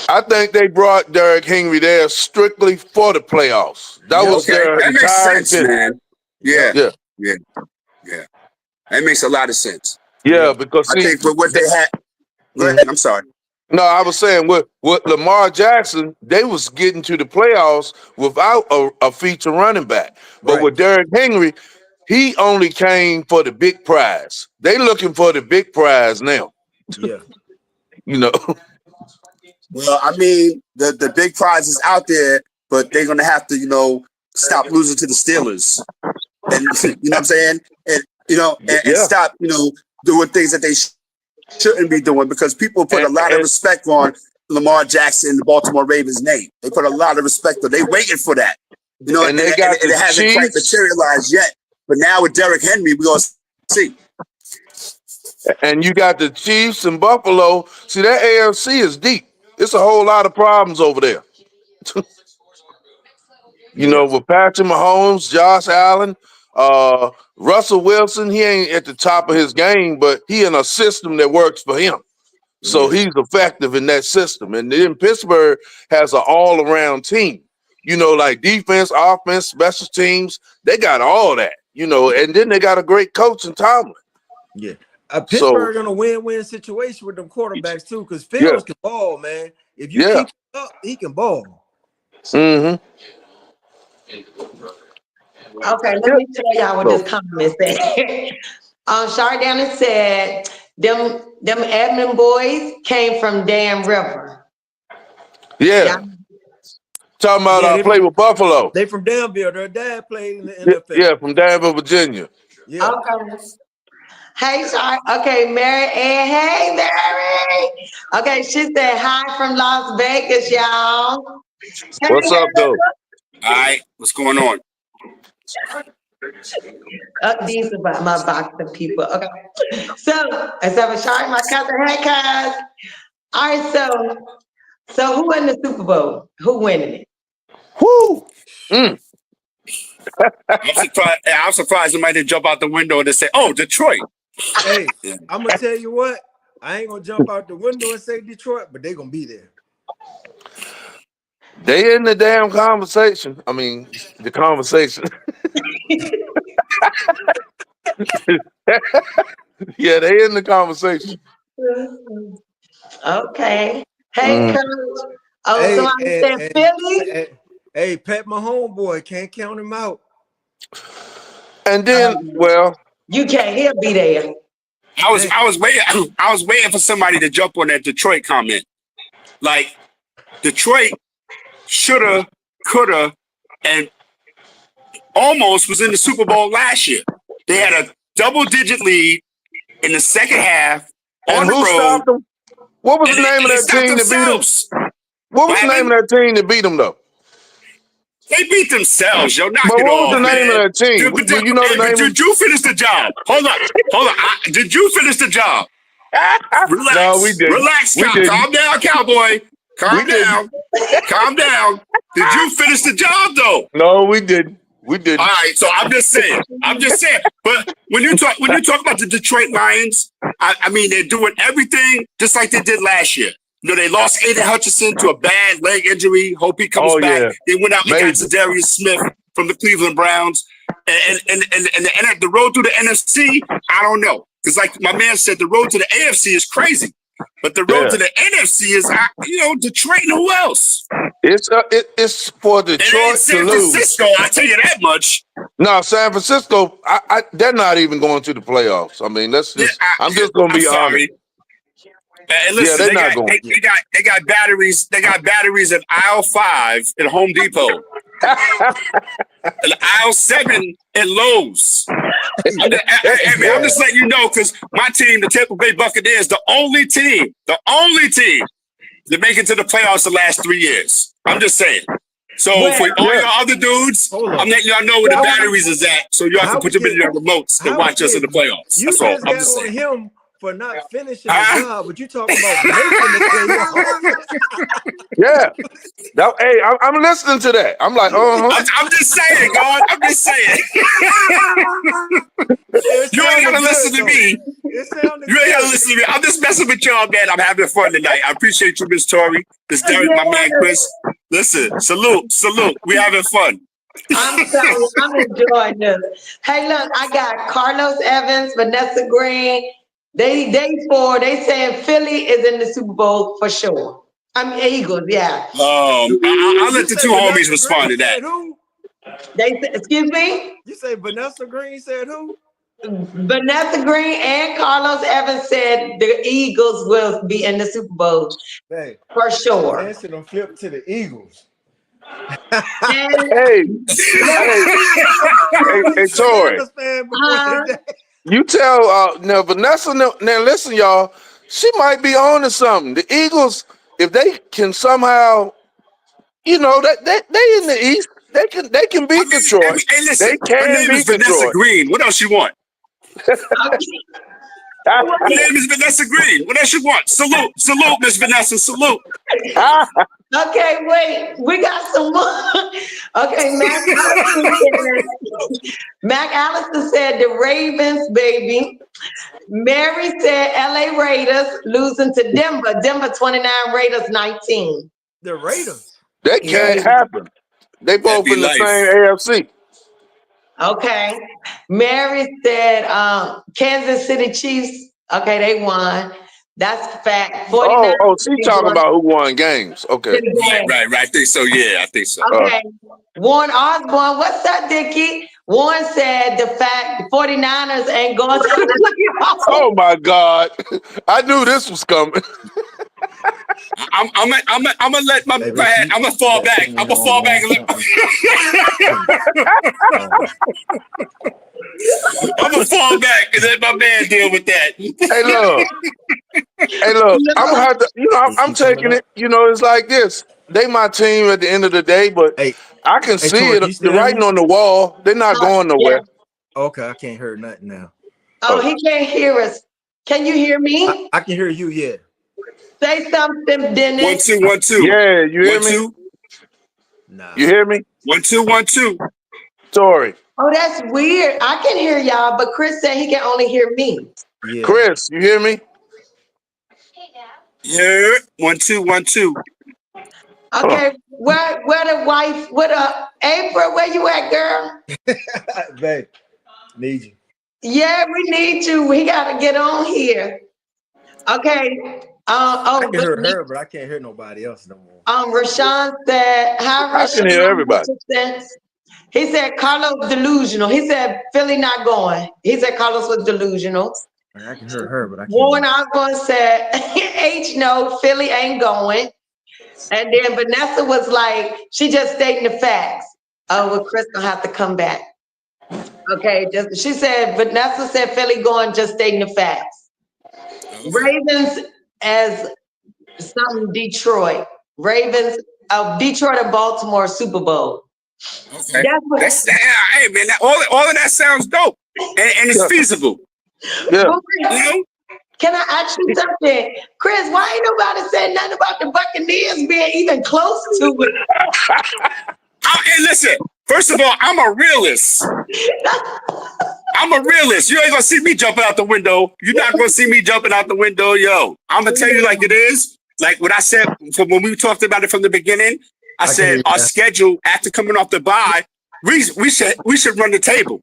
[SPEAKER 4] I think they brought Derrick Henry there strictly for the playoffs. That was their
[SPEAKER 3] that makes
[SPEAKER 4] entire
[SPEAKER 3] sense, man. Yeah. That makes a lot of sense.
[SPEAKER 4] Yeah, because
[SPEAKER 3] I think with what they had. Go ahead. I'm sorry.
[SPEAKER 4] No, I was saying with Lamar Jackson, they was getting to the playoffs without a feature running back. But with Derrick Henry, he only came for the big prize. They looking for the big prize now.
[SPEAKER 5] Yeah.
[SPEAKER 4] You know.
[SPEAKER 3] Well, I mean, the big prize is out there, but they're gonna have to, stop losing to the Steelers. And you know what I'm saying? And and stop, doing things that they shouldn't be doing, because people put a lot of respect on Lamar Jackson, the Baltimore Ravens name. They put a lot of respect on. They waiting for that. And it hasn't quite materialized yet. But now with Derrick Henry, we're gonna see.
[SPEAKER 4] And you got the Chiefs and Buffalo. See, that AFC is deep. It's a whole lot of problems over there. With Patrick Mahomes, Josh Allen, Russell Wilson, he ain't at the top of his game, but he in a system that works for him. So he's effective in that system. And then Pittsburgh has an all-around team. Like defense, offense, special teams. They got all that, and then they got a great coach in Tomlin.
[SPEAKER 5] Yeah. Pittsburgh in a win-win situation with them quarterbacks too, because Fields can ball, man. If you keep up, he can ball.
[SPEAKER 4] Mm-hmm.
[SPEAKER 2] Okay, let me tell y'all what this comment said. Chardana said, them admin boys came from Dan River.
[SPEAKER 4] Yeah. Talking about play with Buffalo.
[SPEAKER 5] They from Danville. Their dad played in the NFL.
[SPEAKER 4] Yeah, from Danville, Virginia.
[SPEAKER 5] Yeah.
[SPEAKER 2] Okay. Hey, Char. Okay, Mary Ann. Hey, Mary. Okay, she said hi from Las Vegas, y'all. Hey,
[SPEAKER 4] what's up, though?
[SPEAKER 3] All right, what's going on?
[SPEAKER 2] These are my box of people. Okay. So, as I was showing my cousin, hey, cuz. All right, so who won the Super Bowl? Who winning it?
[SPEAKER 4] Woo!
[SPEAKER 3] I'm surprised somebody didn't jump out the window and say, "Oh, Detroit."
[SPEAKER 5] Hey, I'm gonna tell you what. I ain't gonna jump out the window and say Detroit, but they gonna be there.
[SPEAKER 4] They in the damn conversation. I mean, the conversation. Yeah, they in the conversation.
[SPEAKER 2] Okay. Hey, Coach. Oh, somebody said Philly.
[SPEAKER 5] Hey, Pat, my homeboy, can't count him out.
[SPEAKER 4] And then,
[SPEAKER 2] you can't. He'll be there.
[SPEAKER 3] I was waiting for somebody to jump on that Detroit comment. Like, Detroit shoulda, coulda, and almost was in the Super Bowl last year. They had a double-digit lead in the second half on the road.
[SPEAKER 4] Stopped them? What was the name of that team that beat them? What was the name of that team that beat them, though?
[SPEAKER 3] They beat themselves, yo. Knock
[SPEAKER 4] but
[SPEAKER 3] it
[SPEAKER 4] what
[SPEAKER 3] off,
[SPEAKER 4] was the name of that team?
[SPEAKER 3] Do you know the name? Did you finish the job? Hold on. Did you finish the job? Relax.
[SPEAKER 4] No, we didn't.
[SPEAKER 3] Relax. Calm down, cowboy. Calm down. Did you finish the job, though?
[SPEAKER 4] No, we didn't. We didn't.
[SPEAKER 3] All right, so I'm just saying. But when you talk about the Detroit Lions, I mean, they're doing everything just like they did last year. They lost Aiden Hutchinson to a bad leg injury. Hope he comes back. Yeah. They went out and got Zadarius Smith from the Cleveland Browns. And the road to the NFC, I don't know. Because like my man said, the road to the AFC is crazy. But the road to the NFC is, Detroit and who else?
[SPEAKER 4] It's for Detroit
[SPEAKER 3] San
[SPEAKER 4] to lose.
[SPEAKER 3] Francisco, I tell you that much.
[SPEAKER 4] No, San Francisco, they're not even going to the playoffs. I mean, I'm just going to be honest.
[SPEAKER 3] And listen, they got batteries. They got batteries at aisle 5 at Home Depot, and aisle 7 at Lowe's. I'm just letting you know because my team, the Tampa Bay Buccaneers, the only team that make it to the playoffs the last 3 years. I'm just saying. So
[SPEAKER 2] But
[SPEAKER 3] for all your other dudes,
[SPEAKER 5] Hold on.
[SPEAKER 3] I'm letting y'all know where the batteries is at, so y'all
[SPEAKER 5] How
[SPEAKER 3] can
[SPEAKER 5] we
[SPEAKER 3] put them in
[SPEAKER 5] get-
[SPEAKER 3] your remotes to
[SPEAKER 5] how
[SPEAKER 3] watch
[SPEAKER 5] we
[SPEAKER 3] us in the
[SPEAKER 5] get-
[SPEAKER 3] playoffs.
[SPEAKER 5] You
[SPEAKER 3] That's all.
[SPEAKER 5] just
[SPEAKER 3] I'm
[SPEAKER 5] got
[SPEAKER 3] just
[SPEAKER 5] on
[SPEAKER 3] saying.
[SPEAKER 5] him for not finishing
[SPEAKER 3] Huh?
[SPEAKER 5] the job, but you talking about making the playoffs.
[SPEAKER 4] Yeah. Now, hey, I'm listening to that. I'm like,
[SPEAKER 3] I'm just saying, God. I'm just saying.
[SPEAKER 5] It
[SPEAKER 3] You ain't
[SPEAKER 5] sounded
[SPEAKER 3] gotta
[SPEAKER 5] good,
[SPEAKER 3] listen to
[SPEAKER 5] though.
[SPEAKER 3] me.
[SPEAKER 5] It sounded
[SPEAKER 3] You ain't gotta
[SPEAKER 5] good.
[SPEAKER 3] listen to me. I'm just messing with y'all, man. I'm having fun tonight. I appreciate you, Miss Tori, Miss Derek, my man Chris. Listen, salute. We having fun.
[SPEAKER 2] I'm telling you, I'm enjoying this. Hey, look, I got Carlos Evans, Vanessa Green. They saying Philly is in the Super Bowl for sure. I'm Eagles, yeah.
[SPEAKER 3] I'll
[SPEAKER 5] You
[SPEAKER 3] let the
[SPEAKER 5] say
[SPEAKER 3] two homies
[SPEAKER 5] Vanessa
[SPEAKER 3] respond to
[SPEAKER 5] Green
[SPEAKER 3] that.
[SPEAKER 5] said who?
[SPEAKER 2] Excuse me?
[SPEAKER 5] You say Vanessa Green said who?
[SPEAKER 2] Vanessa Green and Carlos Evans said the Eagles will be in the Super Bowl
[SPEAKER 5] Hey,
[SPEAKER 2] for sure.
[SPEAKER 5] Nancy done flipped to the Eagles.
[SPEAKER 2] And
[SPEAKER 4] hey,
[SPEAKER 2] look,
[SPEAKER 4] hey, Tori,
[SPEAKER 5] Commanders fan before today.
[SPEAKER 4] you tell now Vanessa. Now listen, y'all. She might be on to something. The Eagles, if they can somehow, that they in the East, they can beat Detroit.
[SPEAKER 3] Hey, listen.
[SPEAKER 4] They
[SPEAKER 3] Her
[SPEAKER 4] can
[SPEAKER 3] name is
[SPEAKER 4] beat
[SPEAKER 3] Vanessa
[SPEAKER 4] Detroit.
[SPEAKER 3] Green. What else you want? Her name is Vanessa Green. What else you want? Salute, Miss Vanessa. Salute.
[SPEAKER 2] okay, wait, we got some more. Okay, Mac Allison said the Ravens, baby. Mary said LA Raiders losing to Denver. Denver 29, Raiders 19.
[SPEAKER 5] The Raiders.
[SPEAKER 4] That can't happen. They
[SPEAKER 3] That'd
[SPEAKER 4] both
[SPEAKER 3] be
[SPEAKER 4] in the
[SPEAKER 3] life.
[SPEAKER 4] same AFC.
[SPEAKER 2] Okay. Mary said Kansas City Chiefs. Okay, they won. That's a fact. 49.
[SPEAKER 4] She talking about who won games. Okay.
[SPEAKER 3] Right. I think so. Yeah, I think so.
[SPEAKER 2] Okay. Warren Osborne, what's up, Dickie? Warren said the fact the 49ers ain't going to the playoffs.
[SPEAKER 4] Oh my God! I knew this was coming.
[SPEAKER 3] I'm gonna let my
[SPEAKER 5] Hey,
[SPEAKER 3] man. I'm gonna fall back. I'm gonna fall back and let. I'm gonna fall back and let my man deal with that.
[SPEAKER 4] Hey, look. I'm gonna have to. I'm taking it. It's like this. They my team at the end of the day, but
[SPEAKER 5] Hey,
[SPEAKER 4] I can see
[SPEAKER 5] Tori,
[SPEAKER 4] it.
[SPEAKER 5] you
[SPEAKER 4] The
[SPEAKER 5] still
[SPEAKER 4] writing
[SPEAKER 5] here?
[SPEAKER 4] on the wall. They're not going nowhere.
[SPEAKER 5] Okay, I can't hear nothing now.
[SPEAKER 2] Oh, he can't hear us. Can you hear me?
[SPEAKER 5] I can hear you, yeah.
[SPEAKER 2] Say something, Dennis.
[SPEAKER 3] 1 2 1 2.
[SPEAKER 4] Yeah, you hear
[SPEAKER 3] 1
[SPEAKER 4] me?
[SPEAKER 3] 2.
[SPEAKER 5] Nah.
[SPEAKER 4] You hear me?
[SPEAKER 3] 1 2 1 2.
[SPEAKER 4] Sorry,
[SPEAKER 2] Oh, that's weird. I can hear y'all, but Chris said he can only hear me.
[SPEAKER 5] Yeah.
[SPEAKER 4] Chris. You hear me?
[SPEAKER 3] Yeah. 1 2 1 2.
[SPEAKER 2] Okay, where the wife, April, where you at, girl?
[SPEAKER 5] Babe, need you.
[SPEAKER 2] Yeah, we need you. We gotta get on here. Okay.
[SPEAKER 5] I can hear her, but I can't hear nobody else no more.
[SPEAKER 2] Rashawn said, hi,
[SPEAKER 4] I can hear everybody.
[SPEAKER 2] Rashawn. He said Carlos delusional. He said Philly not going. He said Carlos was delusional.
[SPEAKER 5] I can hear her, but I can't.
[SPEAKER 2] Warren Osborne said H no, Philly ain't going. And then Vanessa was like, she just stating the facts. Oh, well, Chris gonna have to come back. Okay, she said, Vanessa said Philly going, just stating the facts. Ravens as something Detroit. Ravens of Detroit and Baltimore Super Bowl.
[SPEAKER 3] Okay. Hey man, all of that sounds dope. And it's feasible.
[SPEAKER 4] Yeah.
[SPEAKER 2] Can I ask you something? Chris, why ain't nobody said nothing about the Buccaneers being even close to it?
[SPEAKER 3] Hey, listen, first of all, I'm a realist. You ain't gonna see me jumping out the window. You're not gonna see me jumping out the window, yo. I'm gonna tell you like it is. Like what I said from when we talked about it from the beginning. I said our schedule after coming off the bye, we should run the table.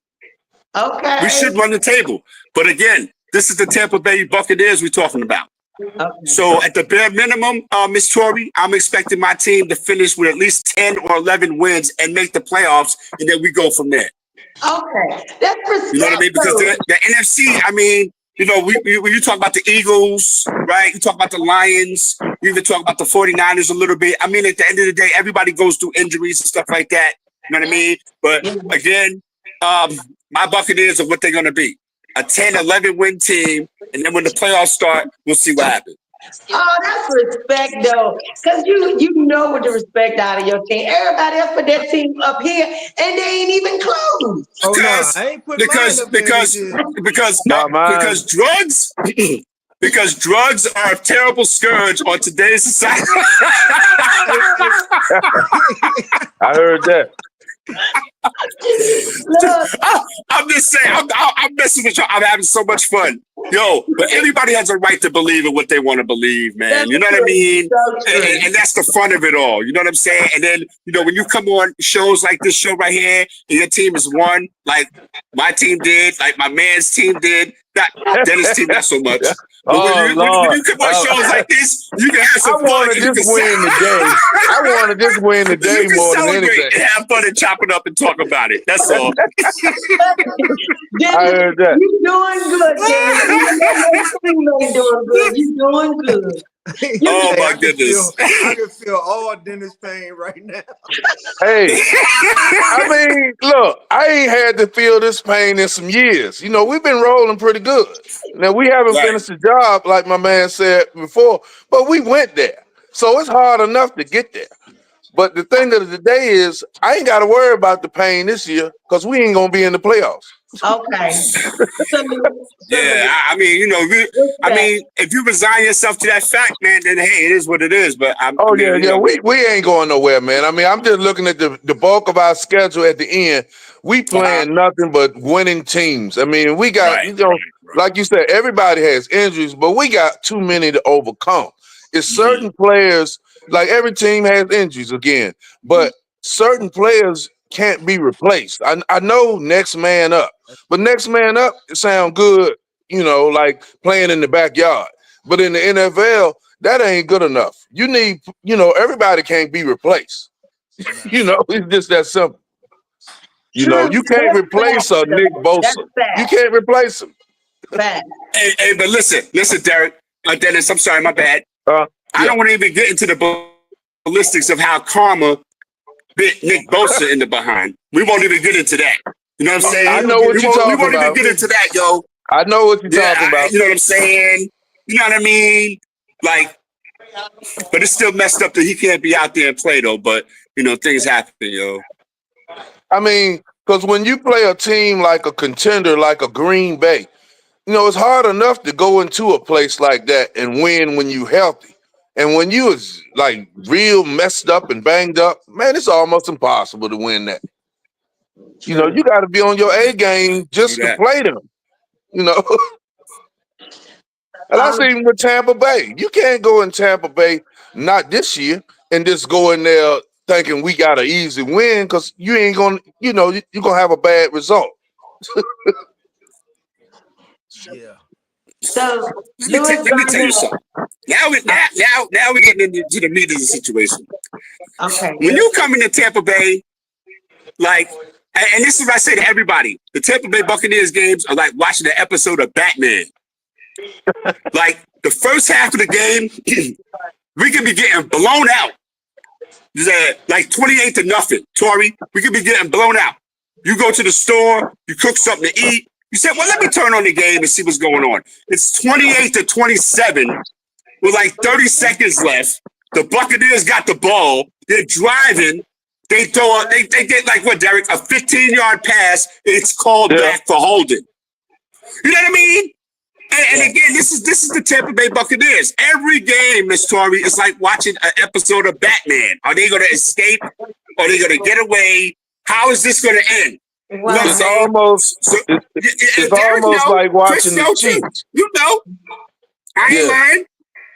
[SPEAKER 2] Okay.
[SPEAKER 3] We should run the table. But again, this is the Tampa Bay Buccaneers we're talking about. Okay. So at the bare minimum, Miss Tori, I'm expecting my team to finish with at least 10 or 11 wins and make the playoffs, and then we go from there.
[SPEAKER 2] Okay, that's respectful.
[SPEAKER 3] You know what I mean? Because the NFC, I mean, when you talk about the Eagles, right? You talk about the Lions. You even talk about the 49ers a little bit. I mean, at the end of the day, everybody goes through injuries and stuff like that. You know what I mean? But again, my Buccaneers are what they're going to be. A 10, 11 win team. And then when the playoffs start, we'll see what happens.
[SPEAKER 2] Oh, that's respect though. Cause you know what the respect out of your team. Everybody else put their team up here and they ain't even close.
[SPEAKER 5] Oh no,
[SPEAKER 3] Because
[SPEAKER 5] I ain't put mine
[SPEAKER 3] because
[SPEAKER 5] up there this
[SPEAKER 3] because
[SPEAKER 5] year.
[SPEAKER 3] because
[SPEAKER 4] Not mine.
[SPEAKER 3] because drugs because drugs are a terrible scourge on today's society.
[SPEAKER 4] I heard that.
[SPEAKER 2] Look,
[SPEAKER 3] I'm just saying, I'm messing with you. I'm having so much fun. Yo, but everybody has a right to believe in what they want to believe, man.
[SPEAKER 2] that's
[SPEAKER 3] You know what I
[SPEAKER 2] true.
[SPEAKER 3] mean?
[SPEAKER 2] So true.
[SPEAKER 3] And that's the fun of it all. You know what I'm saying? And then, when you come on shows like this show right here, and your team is won, like my team did, like my man's team did, not Dennis' team, not so much. But
[SPEAKER 4] Oh
[SPEAKER 3] when
[SPEAKER 4] Lord,
[SPEAKER 3] you come on shows like this, you can have
[SPEAKER 4] I
[SPEAKER 3] some fun.
[SPEAKER 4] want to
[SPEAKER 3] And you
[SPEAKER 4] just
[SPEAKER 3] can
[SPEAKER 4] win the day. I want to just win the day
[SPEAKER 3] you can
[SPEAKER 4] more than
[SPEAKER 3] celebrate
[SPEAKER 4] anything.
[SPEAKER 3] and have fun and chop it up and talk about it. That's all.
[SPEAKER 4] I
[SPEAKER 2] Dennis,
[SPEAKER 4] heard that.
[SPEAKER 2] you doing good, Dennis. Even though your team ain't doing good, you doing good.
[SPEAKER 3] Oh my
[SPEAKER 5] I
[SPEAKER 3] goodness.
[SPEAKER 5] can feel all Dennis pain right now.
[SPEAKER 4] Hey, I mean, look, I ain't had to feel this pain in some years. We've been rolling pretty good. Now, we haven't
[SPEAKER 3] Right.
[SPEAKER 4] finished the job, like my man said before, but we went there. So it's hard enough to get there. But the thing of the day is, I ain't got to worry about the pain this year because we ain't going to be in the playoffs.
[SPEAKER 2] Okay.
[SPEAKER 3] Yeah, I mean, if you resign yourself to that fact, man, then hey, it is what it is. But
[SPEAKER 4] Oh, yeah. We ain't going nowhere, man. I mean, I'm just looking at the bulk of our schedule at the end. We playing nothing but winning teams. I mean, we got,
[SPEAKER 3] right.
[SPEAKER 4] like you said, everybody has injuries, but we got too many to overcome. It's certain players, like every team has injuries again, but certain players can't be replaced. I know next man up, but next man up sound good, like playing in the backyard. But in the NFL, that ain't good enough. You need, everybody can't be replaced. It's just that simple.
[SPEAKER 2] True.
[SPEAKER 4] You can't
[SPEAKER 2] That's
[SPEAKER 4] replace
[SPEAKER 2] fact,
[SPEAKER 4] a Nick
[SPEAKER 2] though. That's
[SPEAKER 4] Bosa. You
[SPEAKER 2] fact.
[SPEAKER 4] can't replace him.
[SPEAKER 2] Fact.
[SPEAKER 3] Hey, but listen, Derek, Dennis. I'm sorry, my bad. I
[SPEAKER 4] Yeah.
[SPEAKER 3] don't want to even get into the ballistics of how karma bit Nick Bosa in the behind. We won't even get into that. You know what I'm saying?
[SPEAKER 4] I know what you're
[SPEAKER 3] we
[SPEAKER 4] talking
[SPEAKER 3] won't even
[SPEAKER 4] about.
[SPEAKER 3] get into that, yo.
[SPEAKER 4] I know what you're talking about.
[SPEAKER 3] You know what I'm saying? You know what I mean? Like, but it's still messed up that he can't be out there and play though. But things happen, yo.
[SPEAKER 4] I mean, because when you play a team like a contender, like a Green Bay, it's hard enough to go into a place like that and win when you healthy. And when you is like real messed up and banged up, man, it's almost impossible to win that.
[SPEAKER 2] True.
[SPEAKER 4] You got to be on your A game just to
[SPEAKER 3] That.
[SPEAKER 4] play them. And I seen with Tampa Bay. You can't go in Tampa Bay, not this year, and just go in there thinking we got an easy win because you ain't going to, you're going to have a bad result.
[SPEAKER 5] Yeah.
[SPEAKER 2] So
[SPEAKER 3] Let me tell you something. Now we're getting into the meat of the situation.
[SPEAKER 2] Okay.
[SPEAKER 3] When you come into Tampa Bay, like, and this is what I say to everybody, the Tampa Bay Buccaneers games are like watching an episode of Batman. Like the first half of the game, we could be getting blown out. Like 28-0, Tory. We could be getting blown out. You go to the store, you cook something to eat. You said, well, let me turn on the game and see what's going on. It's 28-27 with like 30 seconds left. The Buccaneers got the ball. They're driving. They get like what, Derek? A 15-yard pass. It's called back for holding. You know what I mean? And again, this is the Tampa Bay Buccaneers. Every game, Miss Tory, is like watching an episode of Batman. Are they going to escape? Are they going to get away? How is this going to end?
[SPEAKER 2] Wow.
[SPEAKER 4] It's almost like watching the Chiefs.
[SPEAKER 3] You know, I ain't lying.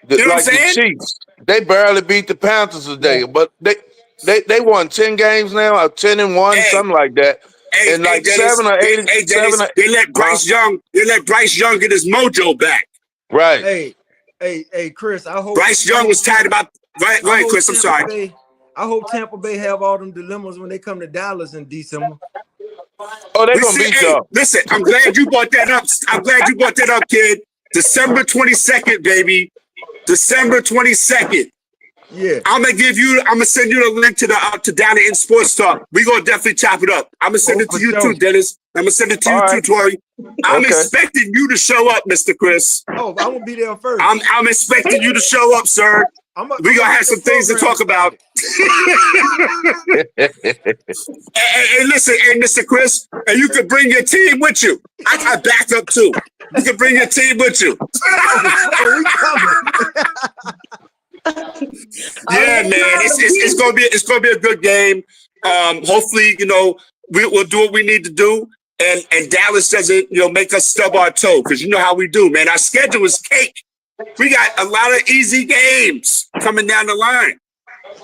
[SPEAKER 3] You know what I'm saying?
[SPEAKER 4] The Chiefs, they barely beat the Panthers today, but they won 10 games now, or 10-1, something like that. And like
[SPEAKER 3] Dennis,
[SPEAKER 4] 7 or 8.
[SPEAKER 3] They let Bryce Young get his mojo back.
[SPEAKER 4] Right.
[SPEAKER 5] Hey, Chris. I hope
[SPEAKER 3] Bryce Young was tired about. Right, Chris. I'm sorry.
[SPEAKER 5] I hope Tampa Bay have all them dilemmas when they come to Dallas in December.
[SPEAKER 4] Oh, they're gonna beat y'all.
[SPEAKER 3] Listen, I'm glad you brought that up. Kid. December 22nd, baby. December 22nd.
[SPEAKER 5] Yeah.
[SPEAKER 3] I'm gonna send you the link to Down to In Sports Talk. We're gonna definitely chop it up. I'm gonna send it to you too, Dennis. I'm gonna send it to
[SPEAKER 4] All
[SPEAKER 3] you
[SPEAKER 4] right.
[SPEAKER 3] too, Tori. I'm
[SPEAKER 4] Okay.
[SPEAKER 3] expecting you to show up, Mr. Chris.
[SPEAKER 5] Oh, I'm gonna be there first.
[SPEAKER 3] I'm expecting you to show up, sir. We're gonna have some things to talk about. And listen, hey, Mr. Chris, and you can bring your team with you. I got backup too. You can bring your team with you. Yeah, man, it's gonna be a good game. Hopefully, we'll do what we need to do, and Dallas doesn't, make us stub our toe, because you know how we do, man. Our schedule is cake. We got a lot of easy games coming down the line.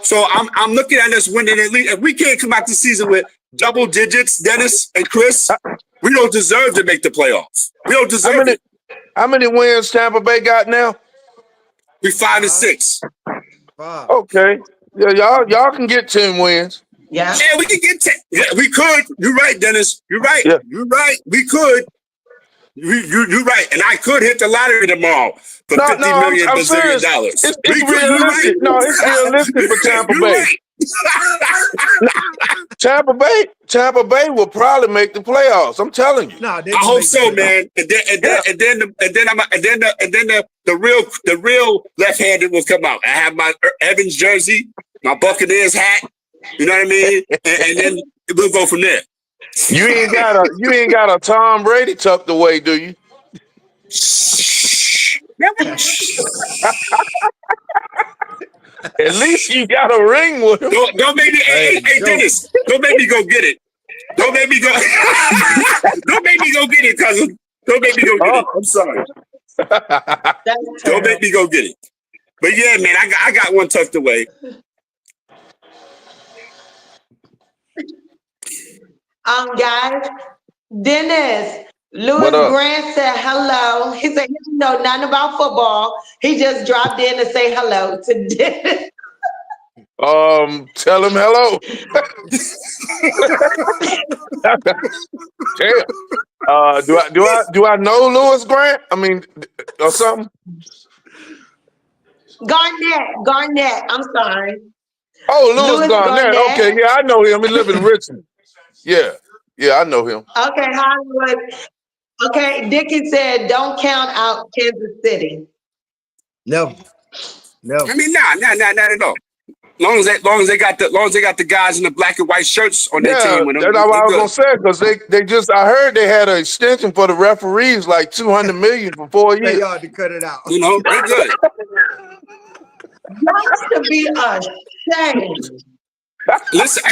[SPEAKER 3] So I'm looking at us winning at least. If we can't come out the season with double digits, Dennis and Chris, we don't deserve to make the playoffs. We don't deserve it.
[SPEAKER 4] How many wins Tampa Bay got now?
[SPEAKER 3] We 5-6.
[SPEAKER 5] 5.
[SPEAKER 4] Okay. Yeah, y'all can get 10 wins.
[SPEAKER 2] Yeah.
[SPEAKER 3] Yeah, we can get 10. Yeah, we could. You're right, Dennis. You're right.
[SPEAKER 4] Yeah.
[SPEAKER 3] You're right. We could. You're right. And I could hit the lottery tomorrow for $50 million
[SPEAKER 4] I'm
[SPEAKER 3] bazillion
[SPEAKER 4] serious.
[SPEAKER 3] dollars.
[SPEAKER 4] It's realistic. No, it's realistic for Tampa Bay.
[SPEAKER 3] Right.
[SPEAKER 4] Tampa Bay will probably make the playoffs. I'm telling you.
[SPEAKER 5] Nah,
[SPEAKER 3] I hope so, man. And then the real left-handed will come out. I have my Evans jersey, my Buccaneers hat. You know what I mean? And then we'll go from there.
[SPEAKER 4] You ain't got a Tom Brady tucked away, do you? At least you got a ring with him.
[SPEAKER 3] Don't make me, hey, Dennis, don't make me go get it. Don't make me go. Don't make me go get it, cousin. Don't make me go get it. I'm sorry. Don't make me go get it. But yeah, man, I got one tucked away.
[SPEAKER 2] Guys, Dennis, Louis Grant said hello. He said he didn't know nothing about football. He just dropped in to say hello to Dennis.
[SPEAKER 4] Tell him hello. Damn. Do I know Louis Grant? I mean, or something?
[SPEAKER 2] Garnett. I'm sorry.
[SPEAKER 4] Oh, Louis Garnett. Okay, yeah, I know him. He live in Richmond. Yeah, I know him.
[SPEAKER 2] Okay, Hollywood. Okay, Dickie said, don't count out Kansas City.
[SPEAKER 5] Never.
[SPEAKER 3] I mean, not at all. Long as they got the guys in the black and white shirts on their team.
[SPEAKER 4] That's what I was gonna say, because I heard they had an extension for the referees, like $200 million for 4 years.
[SPEAKER 5] They ought to cut it out.
[SPEAKER 3] They're good.
[SPEAKER 2] Y'all should be ashamed.
[SPEAKER 3] Listen.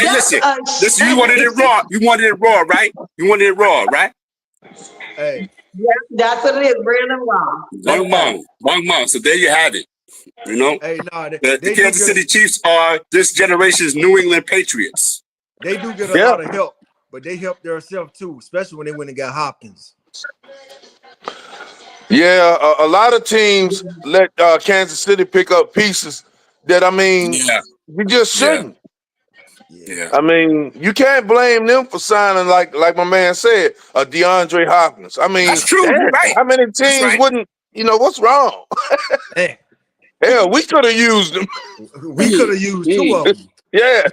[SPEAKER 3] You wanted it raw. You wanted it raw, right?
[SPEAKER 5] Hey.
[SPEAKER 2] Yeah, that's what it is, real and raw.
[SPEAKER 3] Long mom. So there you have it.
[SPEAKER 5] Hey,
[SPEAKER 3] the Kansas City Chiefs are this generation's New England Patriots.
[SPEAKER 5] They do get a lot of help, but they help themselves too, especially when they went and got Hopkins.
[SPEAKER 4] Yeah, a lot of teams let Kansas City pick up pieces that, I mean, you just shouldn't.
[SPEAKER 3] Yeah.
[SPEAKER 4] I mean, you can't blame them for signing, like my man said, DeAndre Hopkins. I mean,
[SPEAKER 3] that's true. You're right.
[SPEAKER 4] How many teams wouldn't, what's wrong?
[SPEAKER 5] Hey.
[SPEAKER 4] Hell, we could have used them.
[SPEAKER 5] We could have used 2 of them.
[SPEAKER 4] Yeah.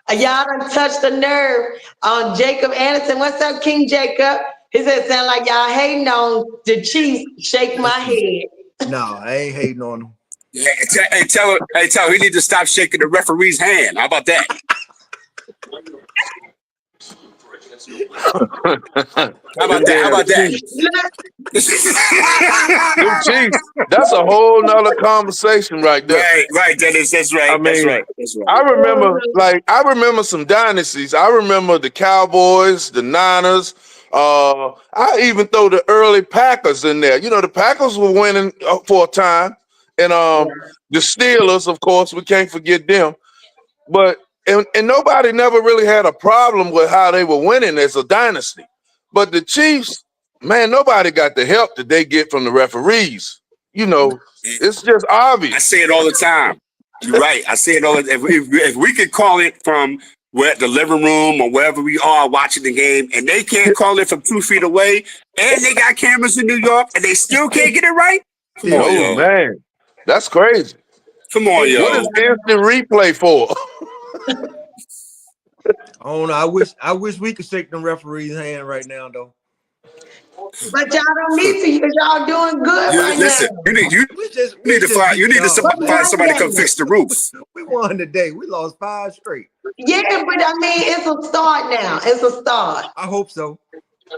[SPEAKER 2] Y'all done touched the nerve on Jacob Anderson. What's up, King Jacob? He said, sound like y'all hating on the Chiefs. Shake my head.
[SPEAKER 5] No, I ain't hating on them.
[SPEAKER 3] Hey, tell her he need to stop shaking the referee's hand. How about that? How about that?
[SPEAKER 4] Chiefs, that's a whole nother conversation right there.
[SPEAKER 3] Right, Dennis. That's right.
[SPEAKER 4] I mean,
[SPEAKER 3] that's right.
[SPEAKER 4] I remember some dynasties. I remember the Cowboys, the Niners. I even throw the early Packers in there. The Packers were winning for a time, and the Steelers, of course, we can't forget them. But and nobody never really had a problem with how they were winning as a dynasty. But the Chiefs, man, nobody got the help that they get from the referees. It's just obvious.
[SPEAKER 3] I say it all the time. You're right. I say it all the time. If we could call it from the living room or wherever we are watching the game, and they can't call it from 2 feet away, and they got cameras in New York, and they still can't get it right? Come on, yo.
[SPEAKER 4] Man, that's crazy.
[SPEAKER 3] Come on, yo.
[SPEAKER 4] What is instant replay for?
[SPEAKER 5] I don't know. I wish we could shake the referee's hand right now, though.
[SPEAKER 2] But y'all don't need to, because y'all doing good right
[SPEAKER 3] Listen,
[SPEAKER 2] now.
[SPEAKER 3] you need to find somebody to come fix the roof.
[SPEAKER 5] We won today. We lost 5 straight.
[SPEAKER 2] Yeah, but I mean, it's a start now. It's a start.
[SPEAKER 5] I hope so.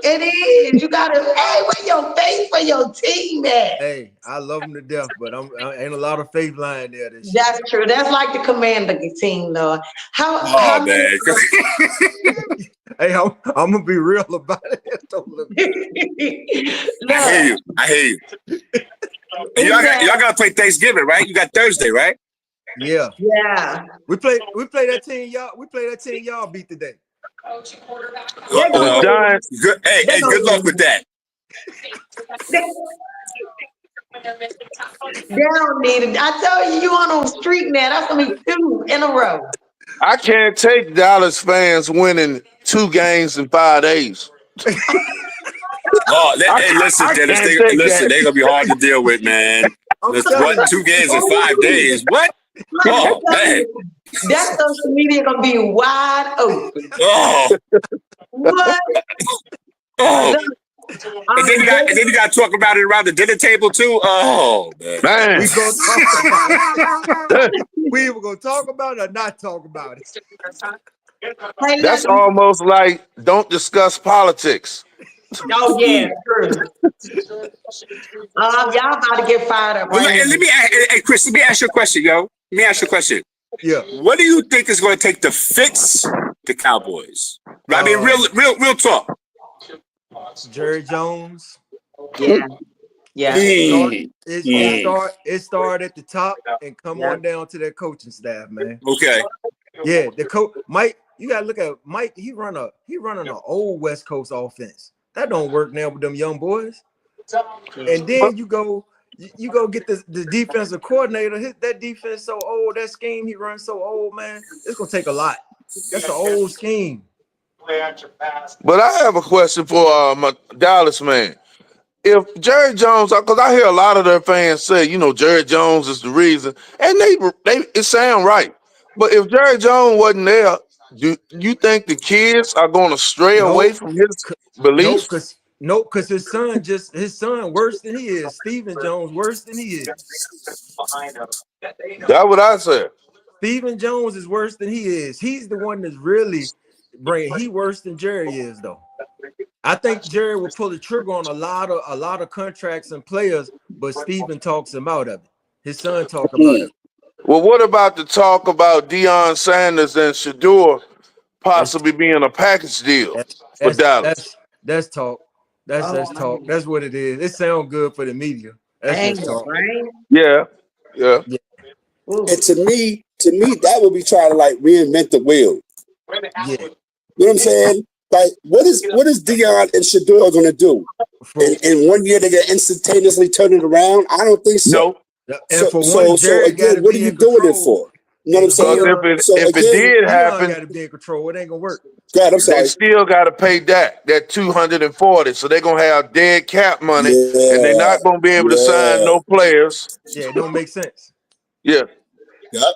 [SPEAKER 2] It is. You gotta, hey, where your face for your team at?
[SPEAKER 5] Hey, I love them to death, but I ain't a lot of faith lying there this year.
[SPEAKER 2] That's true. That's like the commander team, though.
[SPEAKER 3] Oh man.
[SPEAKER 5] Hey, I'm gonna be real about it.
[SPEAKER 3] I hear you. And y'all gotta play Thanksgiving, right? You got Thursday, right?
[SPEAKER 5] Yeah.
[SPEAKER 2] Yeah.
[SPEAKER 5] We play that team y'all beat today.
[SPEAKER 4] Giants.
[SPEAKER 3] Hey, good luck with that.
[SPEAKER 2] They don't need it. I tell you on a streak now. That's gonna be 2 in a row.
[SPEAKER 4] I can't take Dallas fans winning 2 games in 5 days.
[SPEAKER 3] Oh, hey, listen, Dennis. They're gonna be hard to deal with, man. What? 2 games in 5 days? What? Oh man.
[SPEAKER 2] That social media gonna be wide open.
[SPEAKER 3] Oh.
[SPEAKER 2] What?
[SPEAKER 3] Oh. And then you got to talk about it around the dinner table too. Oh man.
[SPEAKER 5] We were gonna talk about it or not talk about it.
[SPEAKER 2] Hey,
[SPEAKER 4] That's almost like don't discuss politics.
[SPEAKER 2] Oh yeah, true. Y'all about to get fired up.
[SPEAKER 3] Well, hey, Chris, let me ask you a question, yo. Let me ask you a question.
[SPEAKER 5] Yeah.
[SPEAKER 3] What do you think is going to take to fix the Cowboys? I mean, real talk.
[SPEAKER 5] Jerry Jones.
[SPEAKER 2] Yeah. Yeah.
[SPEAKER 5] It started at the top and come on down to their coaching staff, man.
[SPEAKER 3] Okay.
[SPEAKER 5] Yeah, the coach Mike. You gotta look at Mike. He running an old West Coast offense. That don't work now with them young boys. And then you go get the defensive coordinator. That defense so old. That scheme he runs so old, man. It's gonna take a lot. That's an old scheme.
[SPEAKER 4] But I have a question for my Dallas man. If Jerry Jones, because I hear a lot of their fans say, Jerry Jones is the reason, and it sound right. But if Jerry Jones wasn't there, do you think the kids are going to stray away from his beliefs?
[SPEAKER 5] Nope, because his son worse than he is. Stephen Jones worse than he is.
[SPEAKER 4] That's what I said.
[SPEAKER 5] Stephen Jones is worse than he is. He's the one that's really he worse than Jerry is, though. I think Jerry will pull the trigger on a lot of contracts and players, but Stephen talks him out of it. His son talk about it.
[SPEAKER 4] Well, what about the talk about Deion Sanders and Shador possibly being a package deal for Dallas?
[SPEAKER 5] That's talk. That's talk. That's what it is. It sounds good for the media. That's just talk.
[SPEAKER 2] Right?
[SPEAKER 4] Yeah.
[SPEAKER 3] And to me, that would be trying to like reinvent the wheel.
[SPEAKER 5] Yeah.
[SPEAKER 3] You know what I'm saying? Like, what is Deion and Shador going to do? In 1 year, they're going to instantaneously turn it around? I don't think so.
[SPEAKER 5] No.
[SPEAKER 3] So again, what are you doing it for? You know what I'm saying?
[SPEAKER 4] If it did happen,
[SPEAKER 5] got to be in control. It ain't gonna work.
[SPEAKER 3] God, I'm sorry.
[SPEAKER 4] They still got to pay that $240. So they're gonna have dead cap money, and they're not gonna be able to sign no players.
[SPEAKER 5] Yeah, it don't make sense.
[SPEAKER 4] Yeah.
[SPEAKER 3] Yep.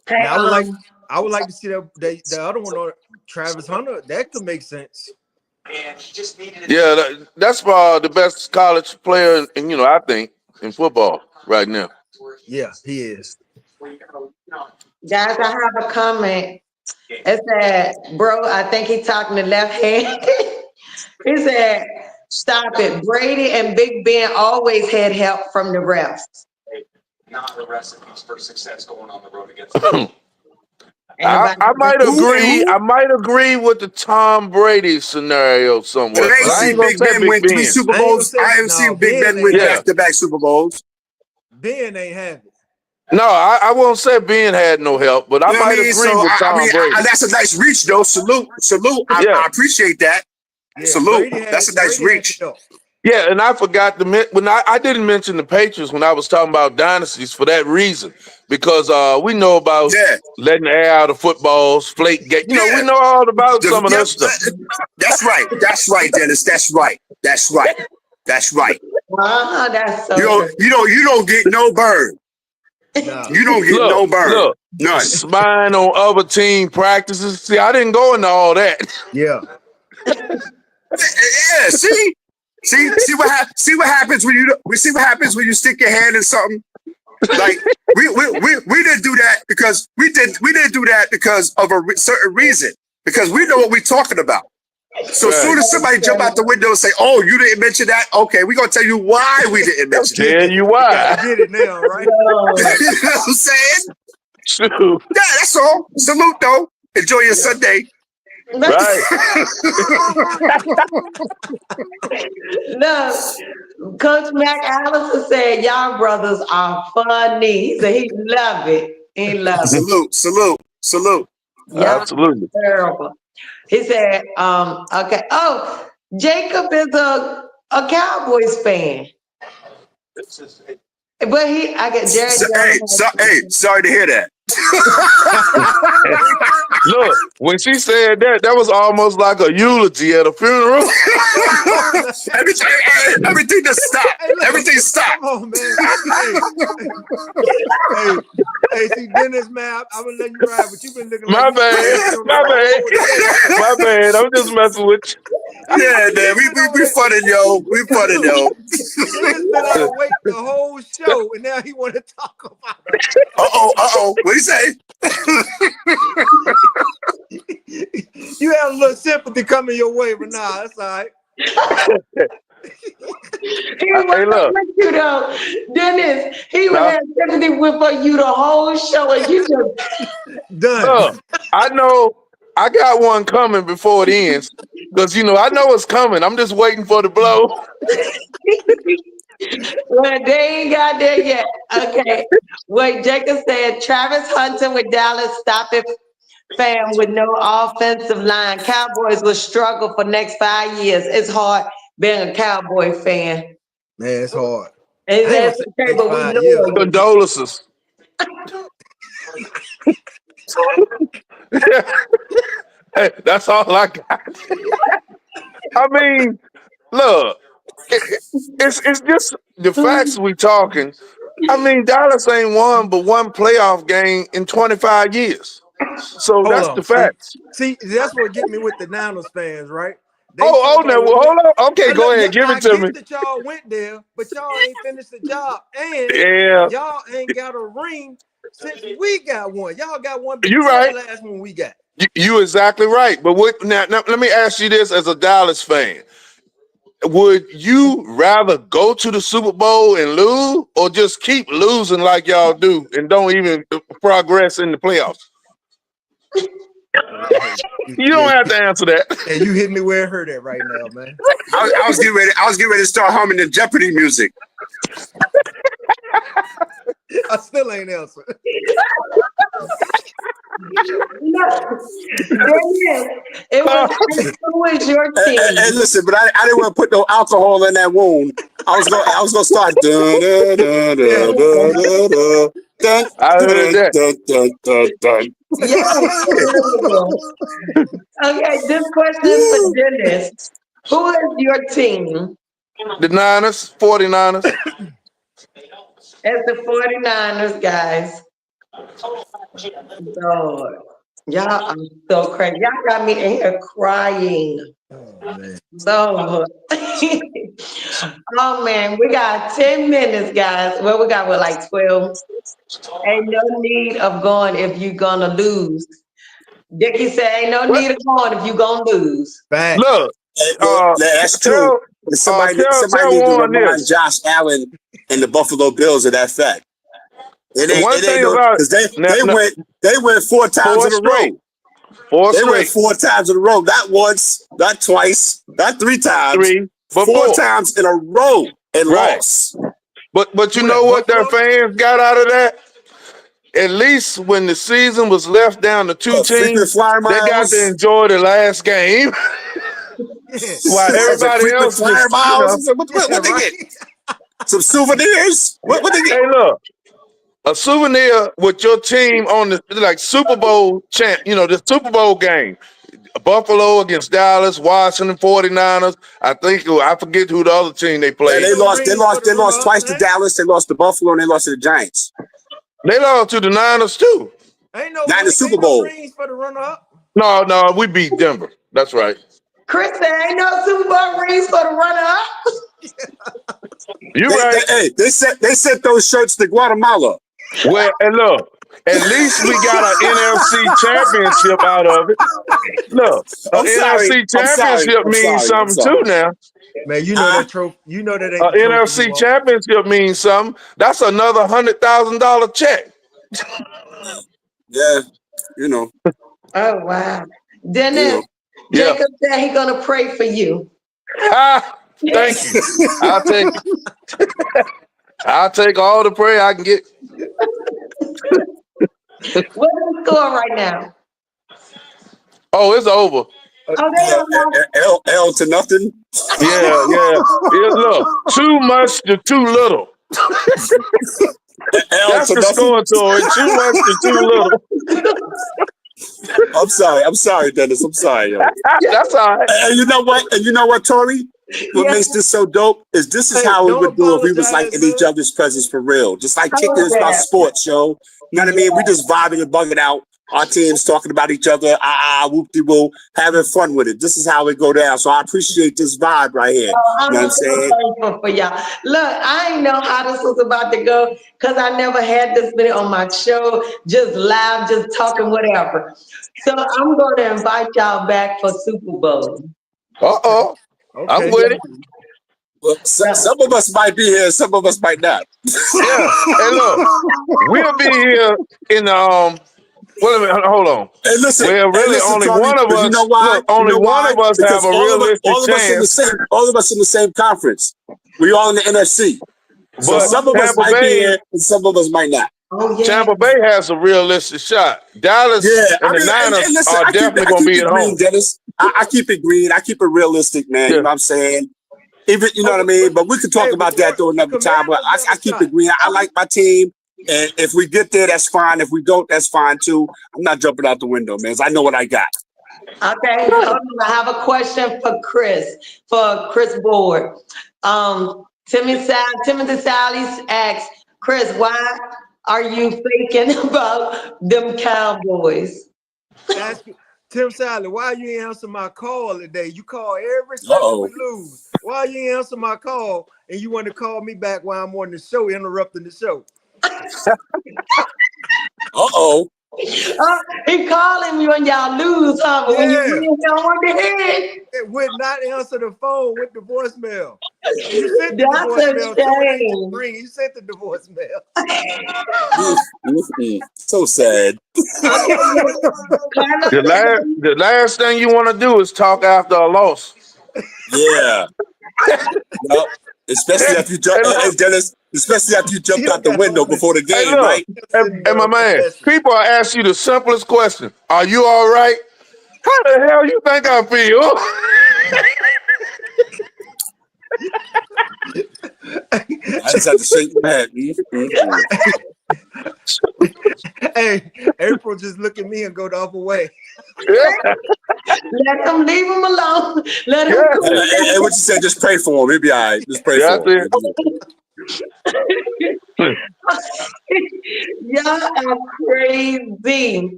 [SPEAKER 5] Now, I would like to see the other one on Travis Hunter. That could make sense.
[SPEAKER 4] Yeah, that's the best college player, and I think in football right now.
[SPEAKER 5] Yeah, he is.
[SPEAKER 2] Guys, I have a comment. It said, bro, I think he's talking the left hand. He said, stop it. Brady and Big Ben always had help from the refs.
[SPEAKER 6] Not the recipes for success going on the road against
[SPEAKER 4] I might agree. I might agree with the Tom Brady scenario somewhat.
[SPEAKER 3] I ain't Big Ben win 3 Super Bowls. I haven't seen Big Ben win back-to-back Super Bowls.
[SPEAKER 5] Ben ain't have it.
[SPEAKER 4] No, I won't say Ben had no help, but I might agree with Tom Brady.
[SPEAKER 3] That's a nice reach, though. Salute. I appreciate that.
[SPEAKER 5] Yeah,
[SPEAKER 3] salute. That's a nice reach.
[SPEAKER 4] Yeah, and I forgot I didn't mention the Patriots when I was talking about dynasties for that reason, because we know about letting the air out of footballs, flake gate. We know all about some of that stuff.
[SPEAKER 3] That's right, Dennis. That's right.
[SPEAKER 2] That's so
[SPEAKER 3] you don't get no bird.
[SPEAKER 5] Nah.
[SPEAKER 3] You don't get no burn.
[SPEAKER 4] Look,
[SPEAKER 3] None.
[SPEAKER 4] spying on other team practices. See, I didn't go into all that.
[SPEAKER 5] Yeah.
[SPEAKER 3] Yeah, see what happens when you stick your hand in something. Like we didn't do that because we didn't do that because of a certain reason, because we know what we're talking about. So as soon as somebody jump out the window and say, "Oh, you didn't mention that," okay, we're gonna tell you why we didn't mention it.
[SPEAKER 4] Tell you why.
[SPEAKER 5] I get it now, right?
[SPEAKER 3] You know what I'm saying?
[SPEAKER 4] True.
[SPEAKER 3] Yeah, that's all. Salute though. Enjoy your Sunday.
[SPEAKER 4] Right.
[SPEAKER 2] Look, Coach Mac Allison said, y'all brothers are funny. He said he love it. He loves it.
[SPEAKER 3] Salute.
[SPEAKER 2] Y'all
[SPEAKER 4] Absolutely.
[SPEAKER 2] terrible. He said, okay. Oh, Jacob is a Cowboys fan. But I get Jerry.
[SPEAKER 3] Sorry to hear that.
[SPEAKER 4] Look, when she said that was almost like a eulogy at a funeral.
[SPEAKER 3] Everything just stopped. Everything stopped.
[SPEAKER 5] Come on, man. Hey, see, Dennis, man, I'm gonna let you ride, but you've been looking
[SPEAKER 4] My
[SPEAKER 5] like
[SPEAKER 4] bad. I'm just messing with you.
[SPEAKER 3] Yeah, man, we funny, yo. We funny, yo.
[SPEAKER 5] Dennis been awake the whole show, and now he want to talk about it.
[SPEAKER 3] Uh-oh. What do you say?
[SPEAKER 5] You have a little sympathy coming your way, but nah, that's all right.
[SPEAKER 2] He was with you though, Dennis. He would have sympathy for you the whole show, and you just
[SPEAKER 5] done.
[SPEAKER 4] Look, I know I got one coming before it ends, because I know it's coming. I'm just waiting for the blow.
[SPEAKER 2] Well, they ain't got there yet. Okay. Wait, Jacob said Travis Hunter with Dallas stop it fan with no offensive line. Cowboys will struggle for next 5 years. It's hard being a Cowboy fan.
[SPEAKER 5] Man, it's hard.
[SPEAKER 2] And that's okay, but we know it.
[SPEAKER 4] Condolences. Hey, that's all I got. I mean, look, it's just the facts we talking. I mean, Dallas ain't won but one playoff game in 25 years. So that's the facts.
[SPEAKER 5] See, that's what get me with the Niners fans, right?
[SPEAKER 4] Hold on. Okay, go ahead. Give it to me.
[SPEAKER 5] That y'all went there, but y'all ain't finished the job. And y'all ain't got a ring since we got one. Y'all got one before the last one we got.
[SPEAKER 4] You exactly right. But now let me ask you this as a Dallas fan. Would you rather go to the Super Bowl and lose, or just keep losing like y'all do and don't even progress in the playoffs? You don't have to answer that.
[SPEAKER 5] And you hit me where it hurt at right now, man.
[SPEAKER 3] I was getting ready to start humming the Jeopardy music.
[SPEAKER 5] I still ain't answering.
[SPEAKER 2] Who is your team?
[SPEAKER 3] And listen, but I didn't want to put no alcohol in that wound. I was gonna start.
[SPEAKER 4] I heard that.
[SPEAKER 2] Okay, this question is for Dennis. Who is your team?
[SPEAKER 4] The Niners, 49ers.
[SPEAKER 2] It's the 49ers, guys. Lord. Y'all are so crazy. Y'all got me in here crying.
[SPEAKER 5] Oh, man.
[SPEAKER 2] So, oh man, we got 10 minutes, guys. Well, we got like 12. Ain't no need of going if you're gonna lose. Dickie said, ain't no need of going if you're gonna lose.
[SPEAKER 5] Back.
[SPEAKER 4] Look,
[SPEAKER 3] that's true. Somebody need to remind Josh Allen and the Buffalo Bills of that fact. They went 4 times in a row. They went 4 times in a row. Not once, not twice, not 3 times. But 4 times in a row and lost.
[SPEAKER 4] But you know what their fans got out of that? At least when the season was left down to 2 teams, they got to enjoy the last game. While everybody else was,
[SPEAKER 3] what they get? Some souvenirs? What they get?
[SPEAKER 4] Hey, look. A souvenir with your team on the Super Bowl champ, the Super Bowl game. Buffalo against Dallas, Washington 49ers. I forget who the other team they played.
[SPEAKER 3] Yeah, they lost twice to Dallas, they lost to Buffalo, and they lost to the Giants.
[SPEAKER 4] They lost to the Niners too.
[SPEAKER 5] Ain't no
[SPEAKER 3] Not in the Super Bowl.
[SPEAKER 5] rings for the runner-up.
[SPEAKER 4] No, we beat Denver. That's right.
[SPEAKER 2] Chris, there ain't no Super Bowl rings for the runner-up.
[SPEAKER 4] You right.
[SPEAKER 3] They sent those shirts to Guatemala.
[SPEAKER 4] Well, and look, at least we got an NFC championship out of it. Look, an NFC championship means something too now.
[SPEAKER 5] Man, you know that trophy. You know that ain't
[SPEAKER 4] An NFC championship means something. That's another $100,000 check.
[SPEAKER 3] Yeah, you know.
[SPEAKER 2] Oh wow. Dennis, Jacob said he's gonna pray for you.
[SPEAKER 4] Thank you. I'll take all the prayer I can get.
[SPEAKER 2] What's the score right now?
[SPEAKER 4] Oh, it's over.
[SPEAKER 3] L to nothing.
[SPEAKER 4] Yeah. Look, too much to too little. That's the score to it. Too much to too little.
[SPEAKER 3] I'm sorry, Dennis. I'm sorry, yo.
[SPEAKER 4] That's all right.
[SPEAKER 3] And you know what, Tori? What makes this so dope is this is how we would do if we was like in each other's presence for real. Just like kicking about sports, yo. You know what I mean? We just vibing and bugging out. Our teams talking about each other, whoop-de-woo, having fun with it. This is how it go down. So I appreciate this vibe right here. You know what I'm saying?
[SPEAKER 2] Thankful for y'all. Look, I didn't know how this was about to go because I never had this many on my show, just live, just talking, whatever. So I'm going to invite y'all back for Super Bowl.
[SPEAKER 4] Okay. I'm with it.
[SPEAKER 3] Well, some of us might be here, some of us might not.
[SPEAKER 4] Yeah. Hey, look, we'll be here in wait a minute, hold on.
[SPEAKER 3] Hey, listen.
[SPEAKER 4] Well, really, only
[SPEAKER 3] Tommy,
[SPEAKER 4] one of us.
[SPEAKER 3] You know why?
[SPEAKER 4] Only one of us have a realistic chance.
[SPEAKER 3] All of us in the same conference. We all in the NFC. So some of us might be here, and some of us might not.
[SPEAKER 2] Oh, yeah.
[SPEAKER 4] Tampa Bay has a realistic shot. Dallas and the Niners are definitely going to be at home.
[SPEAKER 3] Dennis, I keep it green. I keep it realistic, man. You know what I'm saying? Even, you know what I mean? But we can talk about that during another time. But I keep it green. I like my team. And if we get there, that's fine. If we don't, that's fine too. I'm not jumping out the window, man. I know what I got.
[SPEAKER 2] Okay, hold on. I have a question for Chris Board. Timothy Sally's asked, Chris, why are you thinking about them Cowboys?
[SPEAKER 5] Tim Sally, why you ain't answer my call today? You call every time we lose. Why you ain't answer my call and you want to call me back while I'm on the show, interrupting the show?
[SPEAKER 2] He calling me when y'all lose, huh? But when you win, you don't want to hear it.
[SPEAKER 5] It would not answer the phone with the voicemail. You sent the voicemail. You sent the voicemail.
[SPEAKER 3] So sad.
[SPEAKER 4] The last thing you want to do is talk after a loss.
[SPEAKER 3] Yeah. Well, especially after you jump, Dennis. Especially after you jumped out the window before the game, right?
[SPEAKER 4] And my man, people are asking you the simplest question: are you all right? How the hell you think I feel?
[SPEAKER 3] I just have to shake my head.
[SPEAKER 5] Hey, April just look at me and go the other way.
[SPEAKER 2] Let him leave him alone. Let him go.
[SPEAKER 3] Hey, what you said, just pray for him. He'll be all right. Just pray for him.
[SPEAKER 2] Y'all are crazy.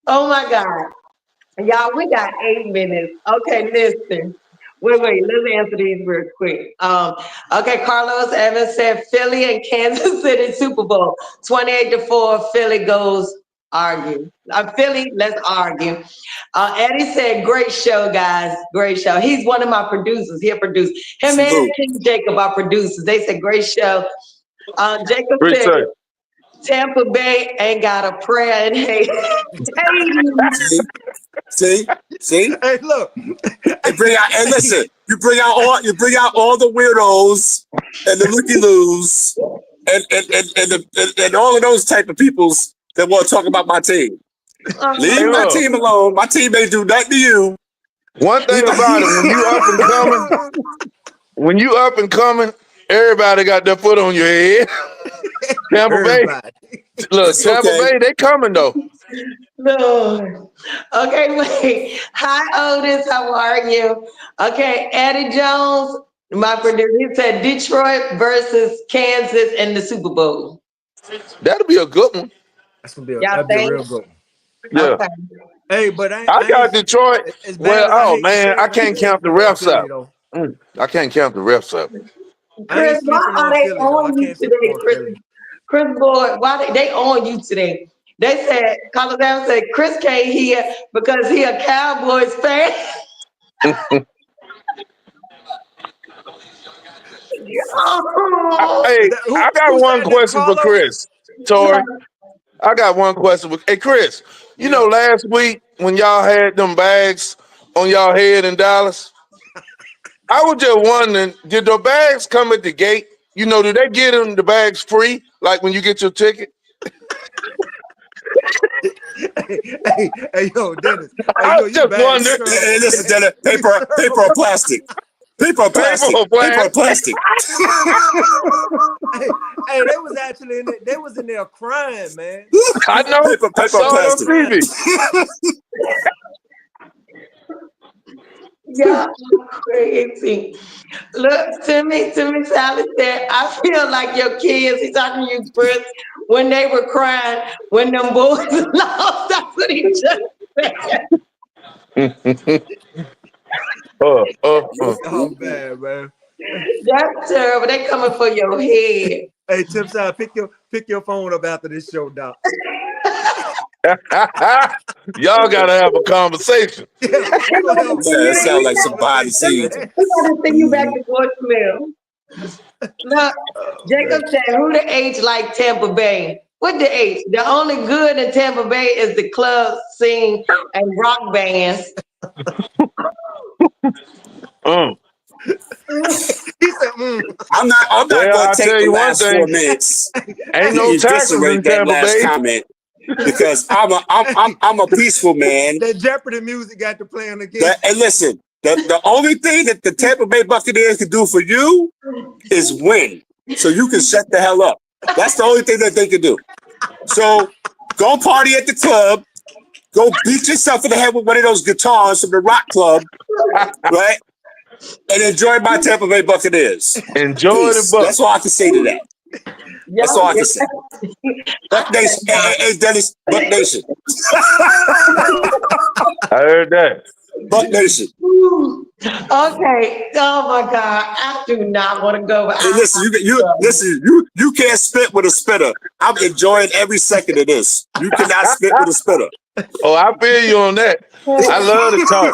[SPEAKER 2] Oh my God. Y'all, we got 8 minutes. Okay, listen. Wait, let's answer these real quick. Okay, Carlos Evans said Philly and Kansas City Super Bowl. 28-4, Philly goes argue. Philly, let's argue. Eddie said, great show, guys. Great show. He's one of my producers. He'll produce. Him and King Jacob are producers. They said, great show. Jacob said, Tampa Bay ain't got a prayer in hate.
[SPEAKER 3] See?
[SPEAKER 5] Hey, look.
[SPEAKER 3] Listen. You bring out all the weirdos and the looky-loos and all of those type of peoples that want to talk about my team. Leave my team alone. My team ain't do nothing to you.
[SPEAKER 4] One thing about it, when you up and coming, everybody got their foot on your head. Tampa Bay, Bay, they coming though.
[SPEAKER 2] No. Okay, wait. Hi, Otis. How are you? Okay, Eddie Jones, my producer, he said Detroit versus Kansas in the Super Bowl.
[SPEAKER 4] That'll be a good one.
[SPEAKER 5] That's gonna be
[SPEAKER 2] Y'all
[SPEAKER 5] that'd be a
[SPEAKER 2] think?
[SPEAKER 5] real good one.
[SPEAKER 4] Yeah.
[SPEAKER 2] Okay.
[SPEAKER 5] Hey, but
[SPEAKER 4] I got Detroit.
[SPEAKER 5] as bad
[SPEAKER 4] Well,
[SPEAKER 5] as I
[SPEAKER 4] oh
[SPEAKER 5] hate to
[SPEAKER 4] man,
[SPEAKER 5] say
[SPEAKER 4] I
[SPEAKER 5] it,
[SPEAKER 4] can't
[SPEAKER 5] ain't
[SPEAKER 4] count the
[SPEAKER 5] sleeping on
[SPEAKER 4] refs
[SPEAKER 5] Philly
[SPEAKER 4] out.
[SPEAKER 5] though.
[SPEAKER 4] I can't count the refs out.
[SPEAKER 5] I
[SPEAKER 2] Chris,
[SPEAKER 5] ain't
[SPEAKER 2] why
[SPEAKER 5] sleeping
[SPEAKER 2] are
[SPEAKER 5] on
[SPEAKER 2] they
[SPEAKER 5] Philly though. I
[SPEAKER 2] on you
[SPEAKER 5] can't sleep
[SPEAKER 2] today,
[SPEAKER 5] on
[SPEAKER 2] Chris?
[SPEAKER 5] Philly.
[SPEAKER 2] Chris Boyd, why they on you today? They said, Colorado said Chris came here because he a Cowboys fan. Oh,
[SPEAKER 4] Hey, I got
[SPEAKER 5] Who
[SPEAKER 4] one
[SPEAKER 5] said that?
[SPEAKER 4] question for
[SPEAKER 5] Carlos?
[SPEAKER 4] Chris. Tori, I got one question. Hey, Chris, you know
[SPEAKER 5] Yeah.
[SPEAKER 4] last week when y'all had them bags on y'all head in Dallas, I was just wondering, did the bags come at the gate? You know, do they get them the bags free, like when you get your ticket?
[SPEAKER 5] Hey, yo, Dennis. Hey,
[SPEAKER 4] I
[SPEAKER 5] yo,
[SPEAKER 4] was
[SPEAKER 5] you
[SPEAKER 4] just
[SPEAKER 5] bad. You
[SPEAKER 4] wondering.
[SPEAKER 3] Hey,
[SPEAKER 5] terrible,
[SPEAKER 3] listen,
[SPEAKER 5] man.
[SPEAKER 3] Dennis,
[SPEAKER 5] You
[SPEAKER 3] paper or
[SPEAKER 5] terrible.
[SPEAKER 3] plastic. Paper or
[SPEAKER 4] Paper
[SPEAKER 3] plastic.
[SPEAKER 4] or
[SPEAKER 3] Paper or
[SPEAKER 4] plastic?
[SPEAKER 3] plastic.
[SPEAKER 5] Hey, they was actually in there. They was in there crying, man.
[SPEAKER 4] I know. I
[SPEAKER 3] Paper or
[SPEAKER 4] saw it on
[SPEAKER 3] plastic.
[SPEAKER 4] TV.
[SPEAKER 2] y'all crazy. Look, Timmy Sally said, I feel like your kids, he's talking to you, Chris, when they were crying, when them boys lost, that's what he just said.
[SPEAKER 5] Oh man, man.
[SPEAKER 2] That's terrible. They coming for your head.
[SPEAKER 5] Hey, Tim Side, pick your phone up after this show, Doc.
[SPEAKER 4] Y'all gotta have a conversation.
[SPEAKER 5] Yeah, we gonna have
[SPEAKER 3] Yeah, that sounds like some behind the
[SPEAKER 5] conversation,
[SPEAKER 3] scenes.
[SPEAKER 5] man.
[SPEAKER 2] We gotta send you back to voicemail. Look, Jacob said, who the H like Tampa Bay? What the H? The only good in Tampa Bay is the club scene and rock bands.
[SPEAKER 5] He said,
[SPEAKER 3] I'm not
[SPEAKER 4] Well,
[SPEAKER 3] going
[SPEAKER 4] I'll
[SPEAKER 3] to take
[SPEAKER 4] tell
[SPEAKER 3] the
[SPEAKER 4] you one
[SPEAKER 3] last 4
[SPEAKER 4] thing.
[SPEAKER 3] minutes
[SPEAKER 4] Ain't
[SPEAKER 3] to
[SPEAKER 4] no taxes
[SPEAKER 3] eviscerate
[SPEAKER 4] in
[SPEAKER 3] that
[SPEAKER 4] Tampa
[SPEAKER 3] last
[SPEAKER 4] Bay.
[SPEAKER 3] comment because I'm a peaceful man.
[SPEAKER 5] that Jeopardy music got to playing again.
[SPEAKER 3] And listen, the only thing that the Tampa Bay Buccaneers can do for you is win, so you can shut the hell up. That's the only thing that they can do. So go party at the club. Go beat yourself in the head with one of those guitars from the rock club, right? And enjoy my Tampa Bay Buccaneers.
[SPEAKER 4] Enjoy the
[SPEAKER 3] Peace.
[SPEAKER 4] Bucs.
[SPEAKER 3] That's all I can say to that. That's all I can say. Buck Nation. Hey, Dennis. Buck Nation.
[SPEAKER 4] I heard that.
[SPEAKER 3] Buck Nation.
[SPEAKER 2] Okay. Oh my God. I do not want to go.
[SPEAKER 3] Hey, listen. You can't spit with a spitter. I'm enjoying every second of this. You cannot spit with a spitter.
[SPEAKER 4] Oh, I feel you on that. I love the talk.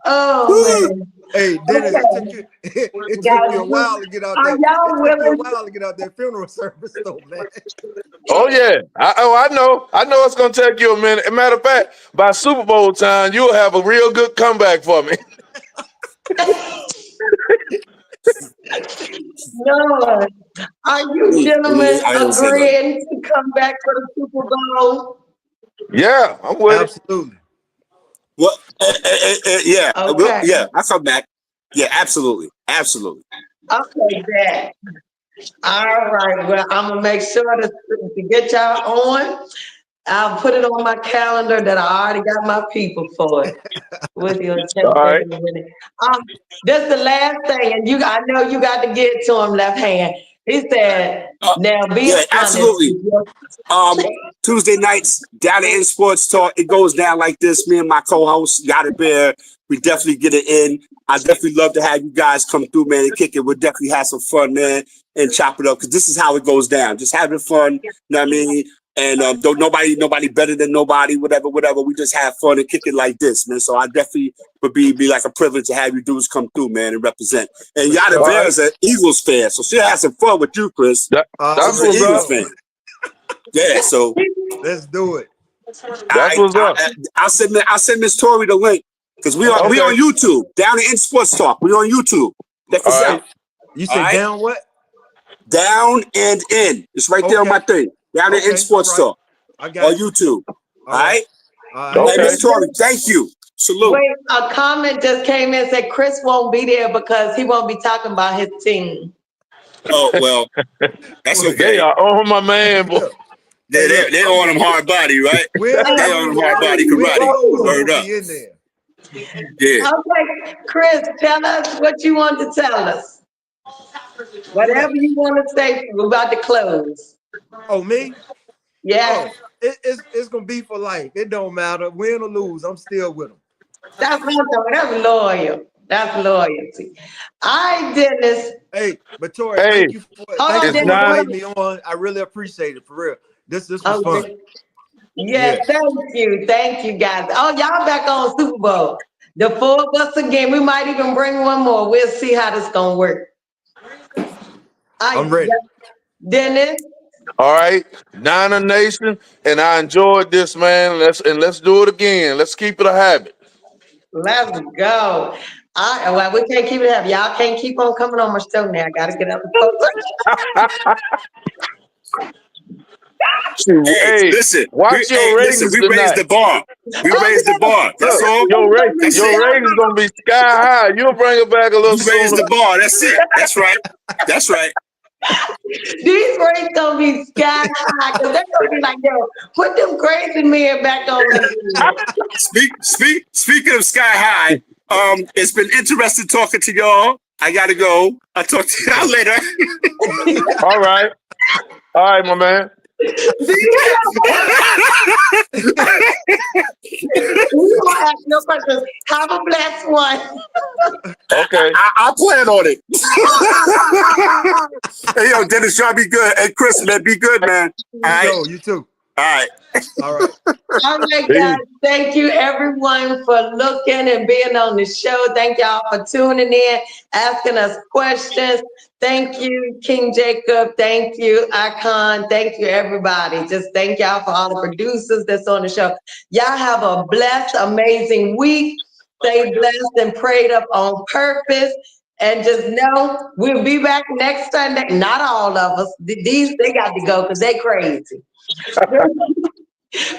[SPEAKER 2] Oh man.
[SPEAKER 5] Hey, Dennis,
[SPEAKER 2] Okay.
[SPEAKER 5] it took
[SPEAKER 2] Guys,
[SPEAKER 5] you a while to get out
[SPEAKER 2] are
[SPEAKER 5] there.
[SPEAKER 2] y'all
[SPEAKER 5] It took you a
[SPEAKER 2] willing?
[SPEAKER 5] while to get out that funeral service, though, man.
[SPEAKER 4] Oh yeah. I know. I know it's gonna take you a minute. As a matter of fact, by Super Bowl time, you'll have a real good comeback for me.
[SPEAKER 2] No. Are you gentlemen
[SPEAKER 3] I didn't say that.
[SPEAKER 2] agreeing to come back for the Super Bowl?
[SPEAKER 4] Yeah, I'm with it.
[SPEAKER 5] Absolutely.
[SPEAKER 3] Well, yeah.
[SPEAKER 2] Okay.
[SPEAKER 3] Yeah, I come back. Yeah, absolutely. Absolutely.
[SPEAKER 2] Okay, Dad. All right. Well, I'm gonna make sure to get y'all on. I'll put it on my calendar that I already got my people for it. With you in 10
[SPEAKER 4] All right.
[SPEAKER 2] seconds a minute. This the last thing, and I know you got to get it to him left hand. He said, now be
[SPEAKER 3] Yeah,
[SPEAKER 2] honest.
[SPEAKER 3] absolutely. Tuesday nights down in Sports Talk. It goes down like this. Me and my co-host Yada Bear. We definitely get it in. I definitely love to have you guys come through, man, and kick it. We'll definitely have some fun, man, and chop it up because this is how it goes down. Just having fun. You know what I mean? And don't nobody better than nobody. Whatever. We just have fun and kick it like this, man. So I definitely would be like a privilege to have you dudes come through, man, and represent. And Yada Bear is an Eagles fan, so she'll have some fun with you, Chris.
[SPEAKER 4] That's
[SPEAKER 3] She's an
[SPEAKER 4] what's
[SPEAKER 3] Eagles
[SPEAKER 4] up.
[SPEAKER 3] fan. Yeah, so
[SPEAKER 5] Let's do it.
[SPEAKER 4] That's what's up.
[SPEAKER 3] I'll send Miss Tori the link because we on YouTube. Down in Sports Talk. We on YouTube. Check us out.
[SPEAKER 5] You say down what?
[SPEAKER 3] Down and in. It's right there on my thing. Down and in Sports Talk.
[SPEAKER 5] I got
[SPEAKER 3] on YouTube. All right.
[SPEAKER 4] Okay.
[SPEAKER 3] Hey, Miss Tori, thank you. Salute.
[SPEAKER 2] Wait, a comment just came in and said Chris won't be there because he won't be talking about his team.
[SPEAKER 3] Oh, well, that's okay.
[SPEAKER 4] They are on my man, boy.
[SPEAKER 3] They on him hard body, right? They on him hard body karate. Word up. Yeah.
[SPEAKER 2] Okay, Chris, tell us what you want to tell us. Whatever you want to say, we're about to close.
[SPEAKER 5] Oh, me?
[SPEAKER 2] Yeah,
[SPEAKER 5] Oh, it's gonna be for life. It don't matter, win or lose. I'm still with them.
[SPEAKER 2] that's what I'm talking. That's loyal. That's loyalty. I Dennis.
[SPEAKER 5] Hey, but Tori,
[SPEAKER 4] Hey,
[SPEAKER 2] Hold
[SPEAKER 5] thank
[SPEAKER 2] on,
[SPEAKER 5] you
[SPEAKER 4] it's
[SPEAKER 2] Dennis.
[SPEAKER 5] for
[SPEAKER 4] nine.
[SPEAKER 5] inviting me on. I really appreciate it for real. This was fun.
[SPEAKER 2] Okay. Yes,
[SPEAKER 5] Yes,
[SPEAKER 2] thank you, guys. Oh, y'all back on Super Bowl. The four of us again. We might even bring one more. We'll see how this gonna work.
[SPEAKER 5] I'm
[SPEAKER 2] I
[SPEAKER 5] ready.
[SPEAKER 2] Dennis.
[SPEAKER 4] All right, Niner Nation, and I enjoyed this, man. Let's do it again. Let's keep it a habit.
[SPEAKER 2] Let's go. Well, we can't keep it up. Y'all can't keep on coming on my show now. I gotta get up and focus.
[SPEAKER 3] Hey,
[SPEAKER 4] Hey,
[SPEAKER 3] listen.
[SPEAKER 4] watch your
[SPEAKER 3] Listen.
[SPEAKER 4] ratings
[SPEAKER 3] We raised
[SPEAKER 4] tonight.
[SPEAKER 3] the bar. We
[SPEAKER 2] Oh,
[SPEAKER 3] raised the bar. That's
[SPEAKER 4] Look,
[SPEAKER 3] all. That's
[SPEAKER 4] your
[SPEAKER 3] it.
[SPEAKER 4] ratings gonna be sky high. You'll bring it back a little
[SPEAKER 3] We raised
[SPEAKER 4] sooner.
[SPEAKER 3] the bar. That's it. That's right. That's right.
[SPEAKER 2] these rates gonna be sky high because they're gonna be like, yo, put them crazy men back on again.
[SPEAKER 3] Speaking of sky high, it's been interesting talking to y'all. I gotta go. I'll talk to y'all later.
[SPEAKER 4] All right, my man.
[SPEAKER 2] We gonna ask no questions. Have a blessed one.
[SPEAKER 4] Okay.
[SPEAKER 3] I plan on it. Hey, yo, Dennis, y'all be good. Hey, Chris, man, be good, man. All right.
[SPEAKER 5] Yo, you too.
[SPEAKER 3] All right.
[SPEAKER 5] All right.
[SPEAKER 2] All right,
[SPEAKER 4] Peace.
[SPEAKER 2] guys. Thank you, everyone, for looking and being on the show. Thank y'all for tuning in, asking us questions. Thank you, King Jacob. Thank you, Icon. Thank you, everybody. Just thank y'all for all the producers that's on the show. Y'all have a blessed, amazing week. Stay blessed and prayed up on purpose. And just know we'll be back next Sunday. Not all of us. These they got to go because they crazy.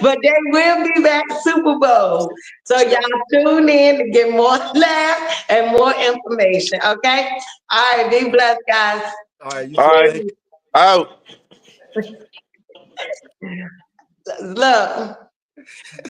[SPEAKER 2] But they will be back Super Bowl. So y'all tune in to get more laughs and more information. Okay? All right, be blessed, guys.
[SPEAKER 5] All right, you
[SPEAKER 4] All
[SPEAKER 5] too.
[SPEAKER 4] right,
[SPEAKER 5] Thank you.
[SPEAKER 4] out.
[SPEAKER 2] Look.